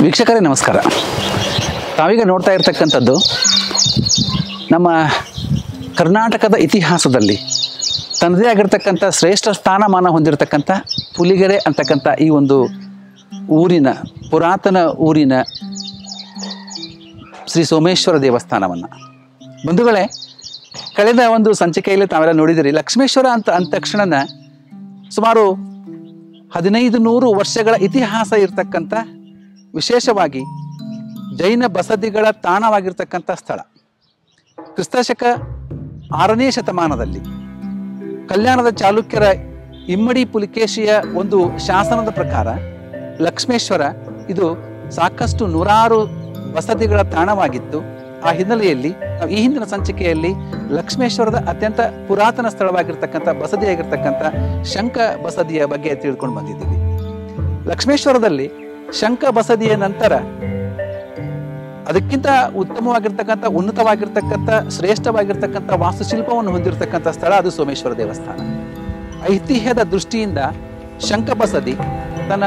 ವೀಕ್ಷಕರೇ ನಮಸ್ಕಾರ. ತಾವೀಗ ನೋಡ್ತಾ ಇರ್ತಕ್ಕಂಥದ್ದು ನಮ್ಮ ಕರ್ನಾಟಕದ ಇತಿಹಾಸದಲ್ಲಿ ತನ್ನದೇ ಆಗಿರ್ತಕ್ಕಂಥ ಶ್ರೇಷ್ಠ ಸ್ಥಾನಮಾನ ಹೊಂದಿರತಕ್ಕಂಥ ಪುಲಿಗೆರೆ ಅಂತಕ್ಕಂಥ ಈ ಒಂದು ಊರಿನ ಪುರಾತನ ಊರಿನ ಶ್ರೀ ಸೋಮೇಶ್ವರ ದೇವಸ್ಥಾನವನ್ನು ಬಂಧುಗಳೇ, ಕಳೆದ ಒಂದು ಸಂಚಿಕೆಯಲ್ಲಿ ತಾವೆಲ್ಲ ನೋಡಿದಿರಿ. ಲಕ್ಷ್ಮೇಶ್ವರ ಅಂತ ಅಂದ ತಕ್ಷಣ ಸುಮಾರು 1500 ವರ್ಷಗಳ ಇತಿಹಾಸ ಇರತಕ್ಕಂಥ, ವಿಶೇಷವಾಗಿ ಜೈನ ಬಸದಿಗಳ ತಾಣವಾಗಿರ್ತಕ್ಕಂಥ ಸ್ಥಳ. ಕ್ರಿಸ್ತಶಕ 6ನೇ ಶತಮಾನದಲ್ಲಿ ಕಲ್ಯಾಣದ ಚಾಲುಕ್ಯರ ಇಮ್ಮಡಿ ಪುಲಿಕೇಶಿಯ ಒಂದು ಶಾಸನದ ಪ್ರಕಾರ ಲಕ್ಷ್ಮೇಶ್ವರ ಇದು ಸಾಕಷ್ಟು 100 ಬಸದಿಗಳ ತಾಣವಾಗಿತ್ತು. ಆ ಹಿನ್ನೆಲೆಯಲ್ಲಿ ನಾವು ಈ ಹಿಂದಿನ ಸಂಚಿಕೆಯಲ್ಲಿ ಲಕ್ಷ್ಮೇಶ್ವರದ ಅತ್ಯಂತ ಪುರಾತನ ಸ್ಥಳವಾಗಿರ್ತಕ್ಕಂಥ ಬಸದಿಯಾಗಿರ್ತಕ್ಕಂಥ ಶಂಕ ಬಸದಿಯ ಬಗ್ಗೆ ತಿಳ್ಕೊಂಡು ಬಂದಿದ್ದೀವಿ. ಲಕ್ಷ್ಮೇಶ್ವರದಲ್ಲಿ ಶಂಕ ಬಸದಿಯ ನಂತರ ಅದಕ್ಕಿಂತ ಉತ್ತಮವಾಗಿರ್ತಕ್ಕಂಥ, ಉನ್ನತವಾಗಿರ್ತಕ್ಕಂಥ, ಶ್ರೇಷ್ಠವಾಗಿರ್ತಕ್ಕಂಥ ವಾಸ್ತುಶಿಲ್ಪವನ್ನು ಹೊಂದಿರತಕ್ಕಂಥ ಸ್ಥಳ ಅದು ಸೋಮೇಶ್ವರ ದೇವಸ್ಥಾನ. ಐತಿಹ್ಯದ ದೃಷ್ಟಿಯಿಂದ ಶಂಕ ಬಸದಿ ತನ್ನ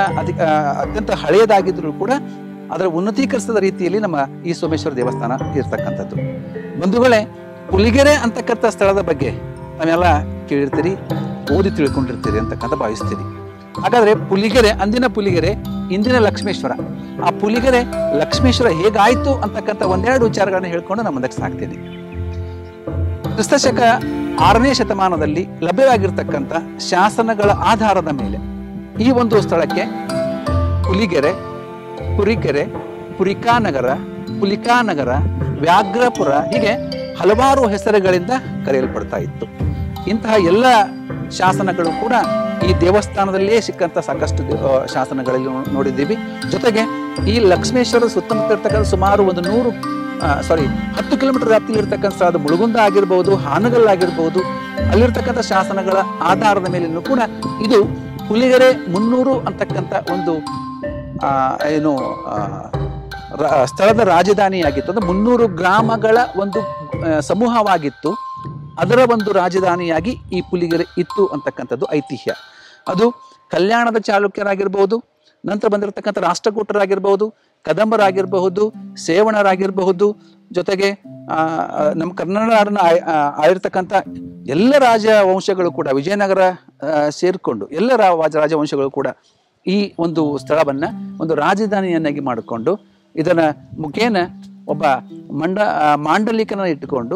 ಅತ್ಯಂತ ಹಳೆಯದಾಗಿದ್ರೂ ಕೂಡ ಅದರ ಉನ್ನತೀಕರಿಸಿದ ರೀತಿಯಲ್ಲಿ ನಮ್ಮ ಈ ಸೋಮೇಶ್ವರ ದೇವಸ್ಥಾನ ಇರ್ತಕ್ಕಂಥದ್ದು. ಬಂಧುಗಳೇ, ಪುಲಿಗೆರೆ ಅಂತಕ್ಕಂಥ ಸ್ಥಳದ ಬಗ್ಗೆ ನಾವೆಲ್ಲ ಕೇಳಿರ್ತೀರಿ, ಓದಿ ತಿಳ್ಕೊಂಡಿರ್ತೀರಿ ಅಂತಕ್ಕಂಥ ಭಾವಿಸ್ತೀರಿ. ಹಾಗಾದ್ರೆ ಪುಲಿಗೆರೆ, ಅಂದಿನ ಪುಲಿಗೆರೆ, ಇಂದಿನ ಲಕ್ಷ್ಮೇಶ್ವರ, ಆ ಪುಲಿಗೆರೆ ಲಕ್ಷ್ಮೇಶ್ವರ ಹೇಗಾಯ್ತು ಅಂತಕ್ಕಂಥ ಒಂದೆರಡು ವಿಚಾರಗಳನ್ನ ಹೇಳ್ಕೊಂಡು ನಾನು ಮುಂದಕ್ಕೆ ಸಾಕ್ತೀನಿ. ಕ್ರಿಸ್ತಶಕ 6ನೇ ಶತಮಾನದಲ್ಲಿ ಲಭ್ಯವಾಗಿರ್ತಕ್ಕಂಥ ಶಾಸನಗಳ ಆಧಾರದ ಮೇಲೆ ಈ ಒಂದು ಸ್ಥಳಕ್ಕೆ ಪುಲಿಗೆರೆ, ಪುರಿಕೆರೆ, ಪುರಿಕಾನಗರ, ಪುಲಿಕಾನಗರ, ವ್ಯಾಘ್ರಪುರ ಹೀಗೆ ಹಲವಾರು ಹೆಸರುಗಳಿಂದ ಕರೆಯಲ್ಪಡ್ತಾ ಇತ್ತು. ಇಂತಹ ಎಲ್ಲ ಶಾಸನಗಳು ಕೂಡ ಈ ದೇವಸ್ಥಾನದಲ್ಲೇ ಸಿಕ್ಕಂತ ಸಾಕಷ್ಟು ಶಾಸನಗಳಲ್ಲಿ ನೋಡಿದ್ದೀವಿ. ಜೊತೆಗೆ ಈ ಲಕ್ಷ್ಮೇಶ್ವರ ಸುತ್ತಮುತ್ತ ಇರ್ತಕ್ಕಂಥ ಸುಮಾರು 10 ಕಿಲೋಮೀಟರ್ ವ್ಯಾಪ್ತಿಯಲ್ಲಿ ಇರ್ತಕ್ಕಂಥ ಸ್ಥಳದ ಮುಳುಗುಂದ ಆಗಿರ್ಬೋದು, ಹಾನಗಲ್ ಆಗಿರ್ಬೋದು, ಅಲ್ಲಿರ್ತಕ್ಕಂಥ ಶಾಸನಗಳ ಆಧಾರದ ಮೇಲೂ ಕೂಡ ಇದು ಪುಲಿಗೆರೆ 300 ಅಂತಕ್ಕಂಥ ಒಂದು ಸ್ಥಳದ ರಾಜಧಾನಿಯಾಗಿತ್ತು. ಅಂದ್ರೆ 300 ಗ್ರಾಮಗಳ ಒಂದು ಸಮೂಹವಾಗಿತ್ತು. ಅದರ ಒಂದು ರಾಜಧಾನಿಯಾಗಿ ಈ ಪುಲಿಗೆರೆ ಇತ್ತು ಅಂತಕ್ಕಂಥದ್ದು ಐತಿಹ್ಯ. ಅದು ಕಲ್ಯಾಣದ ಚಾಲುಕ್ಯರಾಗಿರ್ಬಹುದು, ನಂತರ ಬಂದಿರತಕ್ಕಂಥ ರಾಷ್ಟ್ರಕೂಟರಾಗಿರ್ಬಹುದು, ಕದಂಬರಾಗಿರಬಹುದು, ಸೇವಣರಾಗಿರಬಹುದು, ಜೊತೆಗೆ ನಮ್ಮ ಕನ್ನಡರನ್ನ ಆಳಿರ್ತಕ್ಕಂಥ ಎಲ್ಲ ರಾಜವಂಶಗಳು ಕೂಡ, ವಿಜಯನಗರ ಸೇರಿಕೊಂಡು ಎಲ್ಲ ರಾಜವಂಶಗಳು ಕೂಡ ಈ ಒಂದು ಸ್ಥಳವನ್ನ ಒಂದು ರಾಜಧಾನಿಯನ್ನಾಗಿ ಮಾಡಿಕೊಂಡು ಇದನ್ನ ಮುಖೇನ ಒಬ್ಬ ಮಾಂಡಲಿಕನ ಇಟ್ಟುಕೊಂಡು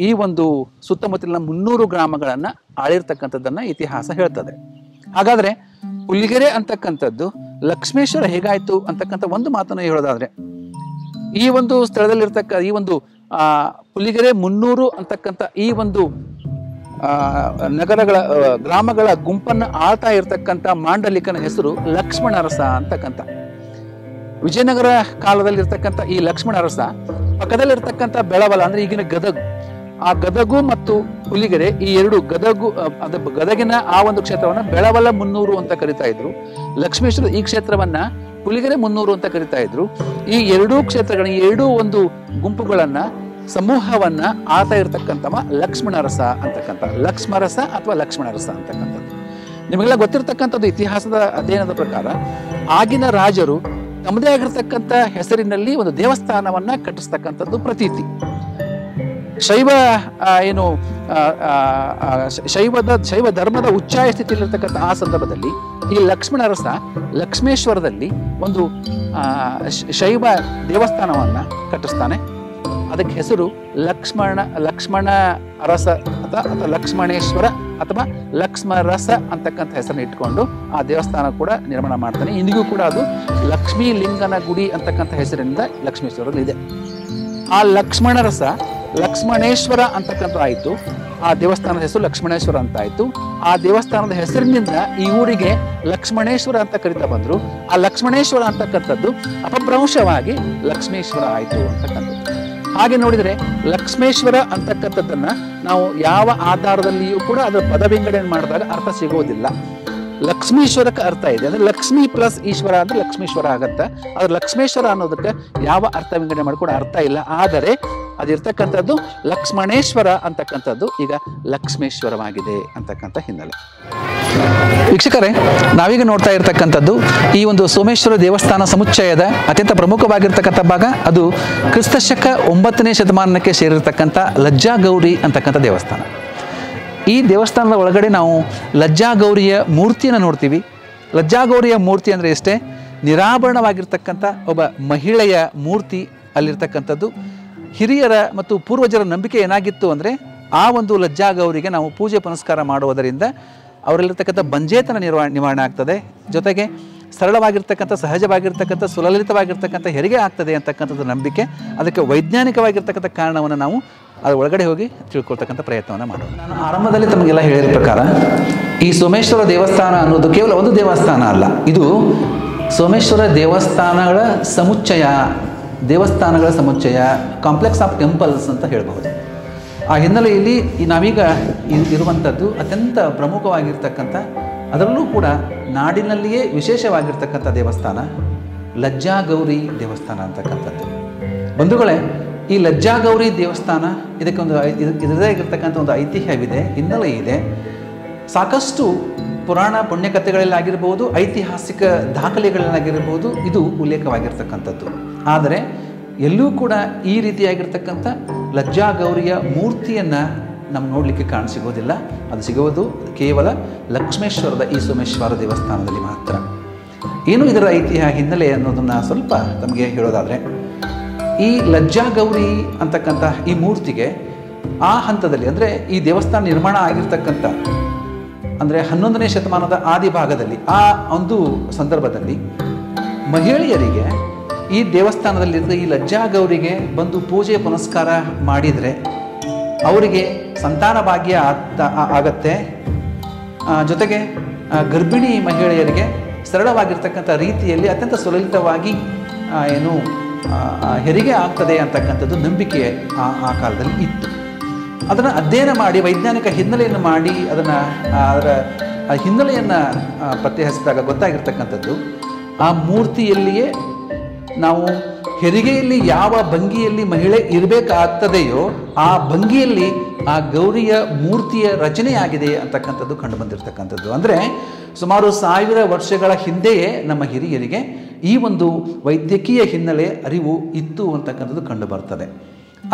ಈ ಒಂದು ಸುತ್ತಮುತ್ತಲಿನ 300 ಗ್ರಾಮಗಳನ್ನ ಆಳಿರ್ತಕ್ಕಂಥದ್ದನ್ನ ಇತಿಹಾಸ ಹೇಳ್ತದೆ. ಹಾಗಾದ್ರೆ ಪುಲಿಗೆರೆ ಅಂತಕ್ಕಂಥದ್ದು ಲಕ್ಷ್ಮೇಶ್ವರ ಹೇಗಾಯ್ತು ಅಂತಕ್ಕಂಥ ಒಂದು ಮಾತನ್ನು ಹೇಳೋದಾದ್ರೆ, ಈ ಒಂದು ಸ್ಥಳದಲ್ಲಿರ್ತಕ್ಕ ಈ ಒಂದು ಪುಲಿಗೆರೆ 300 ಅಂತಕ್ಕಂಥ ಈ ಒಂದು ನಗರಗಳ ಗ್ರಾಮಗಳ ಗುಂಪನ್ನ ಆಳ್ತಾ ಇರ್ತಕ್ಕಂಥ ಮಾಂಡಲಿಕನ ಹೆಸರು ಲಕ್ಷ್ಮಣರಸ ಅಂತಕ್ಕಂಥ. ವಿಜಯನಗರ ಕಾಲದಲ್ಲಿ ಇರ್ತಕ್ಕಂಥ ಈ ಲಕ್ಷ್ಮಣರಸ ಪಕ್ಕದಲ್ಲಿರ್ತಕ್ಕಂಥ ಬೆಳವಲ ಅಂದ್ರೆ ಈಗಿನ ಗದಗ್, ಆ ಗದಗು ಮತ್ತು ಪುಲಿಗೆರೆ ಈ ಎರಡು, ಗದಗಿನ ಆ ಒಂದು ಕ್ಷೇತ್ರವನ್ನ ಬೆಳವಲ 300 ಅಂತ ಕರಿತಾ ಇದ್ರು. ಲಕ್ಷ್ಮೇಶ್ವರ ಈ ಕ್ಷೇತ್ರವನ್ನ ಪುಲಿಗೆರೆ 300 ಅಂತ ಕರಿತಾ ಇದ್ರು. ಈ ಎರಡೂ ಕ್ಷೇತ್ರಗಳ ಎರಡೂ ಒಂದು ಗುಂಪುಗಳನ್ನ ಸಮೂಹವನ್ನ ಆಳ್ತಾ ಇರ್ತಕ್ಕಂಥವ ಲಕ್ಷ್ಮಣರಸ ಅಂತಕ್ಕಂಥ, ಲಕ್ಷ್ಮರಸ ಅಥವಾ ಲಕ್ಷ್ಮಣರಸ ಅಂತಕ್ಕಂಥದ್ದು. ನಿಮಗೆಲ್ಲ ಗೊತ್ತಿರ್ತಕ್ಕಂಥದ್ದು ಇತಿಹಾಸದ ಅಧ್ಯಯನದ ಪ್ರಕಾರ ಆಗಿನ ರಾಜರು ತಮ್ಮದೇ ಆಗಿರ್ತಕ್ಕಂಥ ಹೆಸರಿನಲ್ಲಿ ಒಂದು ದೇವಸ್ಥಾನವನ್ನ ಕಟ್ಟಿಸ್ತಕ್ಕಂಥದ್ದು ಪ್ರತೀತಿ. ಶೈವ ಧರ್ಮದ ಉಚ್ಚಾಯ ಸ್ಥಿತಿಯಲ್ಲಿರ್ತಕ್ಕಂಥ ಆ ಸಂದರ್ಭದಲ್ಲಿ ಈ ಲಕ್ಷ್ಮಣರಸ ಲಕ್ಷ್ಮೇಶ್ವರದಲ್ಲಿ ಒಂದು ಶೈವ ದೇವಸ್ಥಾನವನ್ನ ಕಟ್ಟಿಸ್ತಾನೆ. ಅದಕ್ಕೆ ಹೆಸರು ಲಕ್ಷ್ಮಣ ಅರಸ ಅಥವಾ ಲಕ್ಷ್ಮಣೇಶ್ವರ ಅಥವಾ ಲಕ್ಷ್ಮರಸ ಅಂತಕ್ಕಂಥ ಹೆಸರನ್ನು ಇಟ್ಕೊಂಡು ಆ ದೇವಸ್ಥಾನ ಕೂಡ ನಿರ್ಮಾಣ ಮಾಡ್ತಾನೆ. ಇಂದಿಗೂ ಕೂಡ ಅದು ಲಕ್ಷ್ಮೀ ಲಿಂಗನ ಗುಡಿ ಅಂತಕ್ಕಂಥ ಹೆಸರಿನಿಂದ ಲಕ್ಷ್ಮೇಶ್ವರದಲ್ಲಿ ಇದೆ. ಆ ಲಕ್ಷ್ಮಣರಸ ಲಕ್ಷ್ಮಣೇಶ್ವರ ಅಂತಕ್ಕಂಥ ಆಯ್ತು. ಆ ದೇವಸ್ಥಾನದ ಹೆಸರು ಲಕ್ಷ್ಮಣೇಶ್ವರ ಅಂತ ಆಯ್ತು. ಆ ದೇವಸ್ಥಾನದ ಹೆಸರಿನಿಂದ ಈ ಊರಿಗೆ ಲಕ್ಷ್ಮಣೇಶ್ವರ ಅಂತ ಕರಿತಾ ಬಂದ್ರು. ಆ ಲಕ್ಷ್ಮಣೇಶ್ವರ ಅಂತಕ್ಕಂಥದ್ದು ಅಪಭ್ರಂಶವಾಗಿ ಲಕ್ಷ್ಮೇಶ್ವರ ಆಯ್ತು ಅಂತಕ್ಕಂಥದ್ದು. ಹಾಗೆ ನೋಡಿದ್ರೆ ಲಕ್ಷ್ಮೇಶ್ವರ ಅಂತಕ್ಕಂಥದ್ದನ್ನ ನಾವು ಯಾವ ಆಧಾರದಲ್ಲಿಯೂ ಕೂಡ ಅದರ ಪದ ವಿಂಗಡಣೆ ಮಾಡಿದಾಗ ಅರ್ಥ ಸಿಗೋದಿಲ್ಲ. ಲಕ್ಷ್ಮೀಶ್ವರಕ್ಕೆ ಅರ್ಥ ಇದೆ, ಅಂದ್ರೆ ಲಕ್ಷ್ಮಿ ಪ್ಲಸ್ ಈಶ್ವರ ಅಂದ್ರೆ ಲಕ್ಷ್ಮೇಶ್ವರ ಆಗತ್ತ. ಆದ್ರೆ ಲಕ್ಷ್ಮೇಶ್ವರ ಅನ್ನೋದಕ್ಕೆ ಯಾವ ಅರ್ಥ ವಿಂಗಡಣೆ ಮಾಡ್ಕೊಂಡು ಅರ್ಥ ಇಲ್ಲ. ಆದರೆ ಅದಿರ್ತಕ್ಕಂಥದ್ದು ಲಕ್ಷ್ಮಣೇಶ್ವರ ಅಂತಕ್ಕಂಥದ್ದು ಈಗ ಲಕ್ಷ್ಮೇಶ್ವರವಾಗಿದೆ ಅಂತಕ್ಕಂಥ ಹಿನ್ನೆಲೆ. ವೀಕ್ಷಕರೇ, ನಾವೀಗ ನೋಡ್ತಾ ಇರತಕ್ಕಂಥದ್ದು ಈ ಒಂದು ಸೋಮೇಶ್ವರ ದೇವಸ್ಥಾನ ಸಮುಚ್ಚಯದ ಅತ್ಯಂತ ಪ್ರಮುಖವಾಗಿರ್ತಕ್ಕಂಥ ಭಾಗ. ಅದು ಕ್ರಿಸ್ತಶಕ 9ನೇ ಶತಮಾನಕ್ಕೆ ಸೇರಿರ್ತಕ್ಕಂಥ ಲಜ್ಜಾಗೌರಿ ಅಂತಕ್ಕಂಥ ದೇವಸ್ಥಾನ. ಈ ದೇವಸ್ಥಾನದ ಒಳಗಡೆ ನಾವು ಲಜ್ಜಾಗೌರಿಯ ಮೂರ್ತಿಯನ್ನು ನೋಡ್ತೀವಿ. ಲಜ್ಜಾಗೌರಿಯ ಮೂರ್ತಿ ಅಂದರೆ ಎಷ್ಟೇ, ನಿರಾಭರಣವಾಗಿರ್ತಕ್ಕಂಥ ಒಬ್ಬ ಮಹಿಳೆಯ ಮೂರ್ತಿ ಅಲ್ಲಿರ್ತಕ್ಕಂಥದ್ದು. ಹಿರಿಯರ ಮತ್ತು ಪೂರ್ವಜರ ನಂಬಿಕೆ ಏನಾಗಿತ್ತು ಅಂದರೆ, ಆ ಒಂದು ಲಜ್ಜಾಗೌರಿಗೆ ನಾವು ಪೂಜೆ ಪುನಸ್ಕಾರ ಮಾಡುವುದರಿಂದ ಅವರಲ್ಲಿರ್ತಕ್ಕಂಥ ಬಂಜೇತನ ನಿವಾರಣೆ ಆಗ್ತದೆ, ಜೊತೆಗೆ ಸರಳವಾಗಿರ್ತಕ್ಕಂಥ ಸಹಜವಾಗಿರ್ತಕ್ಕಂಥ ಸುಲಲಿತವಾಗಿರ್ತಕ್ಕಂಥ ಹೆರಿಗೆ ಆಗ್ತದೆ ಅಂತಕ್ಕಂಥದ್ದು ನಂಬಿಕೆ. ಅದಕ್ಕೆ ವೈಜ್ಞಾನಿಕವಾಗಿರ್ತಕ್ಕಂಥ ಕಾರಣವನ್ನು ನಾವು ಅದರ ಒಳಗಡೆ ಹೋಗಿ ತಿಳ್ಕೊಳ್ತಕ್ಕಂಥ ಪ್ರಯತ್ನವನ್ನು ಮಾಡೋಣ. ನಾನು ಆರಂಭದಲ್ಲಿ ತಮಗೆಲ್ಲ ಹೇಳಿದ ಪ್ರಕಾರ ಈ ಸೋಮೇಶ್ವರ ದೇವಸ್ಥಾನ ಅನ್ನೋದು ಕೇವಲ ಒಂದು ದೇವಸ್ಥಾನ ಅಲ್ಲ, ಇದು ಸೋಮೇಶ್ವರ ದೇವಸ್ಥಾನಗಳ ಸಮುಚ್ಚಯ, ಕಾಂಪ್ಲೆಕ್ಸ್ ಆಫ್ ಟೆಂಪಲ್ಸ್ ಅಂತ ಹೇಳಬಹುದು. ಆ ಹಿನ್ನೆಲೆಯಲ್ಲಿ ನಾವೀಗ ಇರುವಂಥದ್ದು ಅತ್ಯಂತ ಪ್ರಮುಖವಾಗಿರ್ತಕ್ಕಂಥ, ಅದರಲ್ಲೂ ಕೂಡ ನಾಡಿನಲ್ಲಿಯೇ ವಿಶೇಷವಾಗಿರ್ತಕ್ಕಂಥ ದೇವಸ್ಥಾನ ಲಜ್ಜಾಗೌರಿ ದೇವಸ್ಥಾನ ಅಂತಕ್ಕಂಥದ್ದು. ಬಂಧುಗಳೇ, ಈ ಲಜ್ಜಾಗೌರಿ ದೇವಸ್ಥಾನ ಇದರದೇ ಆಗಿರ್ತಕ್ಕಂಥ ಒಂದು ಐತಿಹ್ಯವಿದೆ, ಹಿನ್ನೆಲೆ ಇದೆ. ಸಾಕಷ್ಟು ಪುರಾಣ ಪುಣ್ಯಕಥೆಗಳಲ್ಲಾಗಿರ್ಬೋದು, ಐತಿಹಾಸಿಕ ದಾಖಲೆಗಳಲ್ಲಾಗಿರ್ಬೋದು ಇದು ಉಲ್ಲೇಖವಾಗಿರ್ತಕ್ಕಂಥದ್ದು. ಆದರೆ ಎಲ್ಲೂ ಕೂಡ ಈ ರೀತಿಯಾಗಿರ್ತಕ್ಕಂಥ ಲಜ್ಜಾಗೌರಿಯ ಮೂರ್ತಿಯನ್ನು ನಮ್ಗೆ ನೋಡಲಿಕ್ಕೆ ಕಾಣಸಿಗೋದಿಲ್ಲ. ಅದು ಸಿಗುವುದು ಕೇವಲ ಲಕ್ಷ್ಮೇಶ್ವರದ ಈ ಸೋಮೇಶ್ವರ ದೇವಸ್ಥಾನದಲ್ಲಿ ಮಾತ್ರ. ಏನು ಇದರ ಐತಿಹ್ಯ ಹಿನ್ನೆಲೆ ಅನ್ನೋದನ್ನು ಸ್ವಲ್ಪ ತಮಗೆ ಹೇಳೋದಾದರೆ, ಈ ಲಜ್ಜಾಗೌರಿ ಅಂತಕ್ಕಂಥ ಈ ಮೂರ್ತಿಗೆ ಆ ಹಂತದಲ್ಲಿ, ಅಂದರೆ ಈ ದೇವಸ್ಥಾನ ನಿರ್ಮಾಣ ಆಗಿರ್ತಕ್ಕಂಥ ಅಂದರೆ 11ನೇ ಶತಮಾನದ ಆದಿ ಭಾಗದಲ್ಲಿ, ಆ ಒಂದು ಸಂದರ್ಭದಲ್ಲಿ ಮಹಿಳೆಯರಿಗೆ ಈ ದೇವಸ್ಥಾನದಲ್ಲಿದ್ದ ಈ ಲಜ್ಜಾಗೌರಿಗೆ ಬಂದು ಪೂಜೆ ಪುನಸ್ಕಾರ ಮಾಡಿದರೆ ಅವರಿಗೆ ಸಂತಾನ ಭಾಗ್ಯ ಆಗತ್ತೆ. ಜೊತೆಗೆ ಗರ್ಭಿಣಿ ಮಹಿಳೆಯರಿಗೆ ಸರಳವಾಗಿರ್ತಕ್ಕಂಥ ರೀತಿಯಲ್ಲಿ ಅತ್ಯಂತ ಸುಲಲಿತವಾಗಿ ಹೆರಿಗೆ ಆಗ್ತದೆ ಅಂತಕ್ಕಂಥದ್ದು ನಂಬಿಕೆ ಆ ಕಾಲದಲ್ಲಿ ಇತ್ತು. ಅದನ್ನು ಅಧ್ಯಯನ ಮಾಡಿ ವೈಜ್ಞಾನಿಕ ಹಿನ್ನೆಲೆಯನ್ನು ಮಾಡಿ ಅದರ ಹಿನ್ನೆಲೆಯನ್ನು ಪತ್ತೆ ಹಚ್ಚಿದಾಗ ಗೊತ್ತಾಗಿರ್ತಕ್ಕಂಥದ್ದು, ಆ ಮೂರ್ತಿಯಲ್ಲಿಯೇ ನಾವು ಹೆರಿಗೆಯಲ್ಲಿ ಯಾವ ಭಂಗಿಯಲ್ಲಿ ಮಹಿಳೆ ಇರಬೇಕಾಗ್ತದೆಯೋ ಆ ಭಂಗಿಯಲ್ಲಿ ಆ ಗೌರಿಯ ಮೂರ್ತಿಯ ರಚನೆಯಾಗಿದೆ ಅಂತಕ್ಕಂಥದ್ದು ಕಂಡು ಬಂದಿರತಕ್ಕಂಥದ್ದು. ಅಂದರೆ ಸುಮಾರು 1000 ವರ್ಷಗಳ ಹಿಂದೆಯೇ ನಮ್ಮ ಹಿರಿಯರಿಗೆ ಈ ಒಂದು ವೈದ್ಯಕೀಯ ಹಿನ್ನೆಲೆ ಅರಿವು ಇತ್ತು ಅಂತಕ್ಕಂಥದ್ದು ಕಂಡು ಬರ್ತದೆ.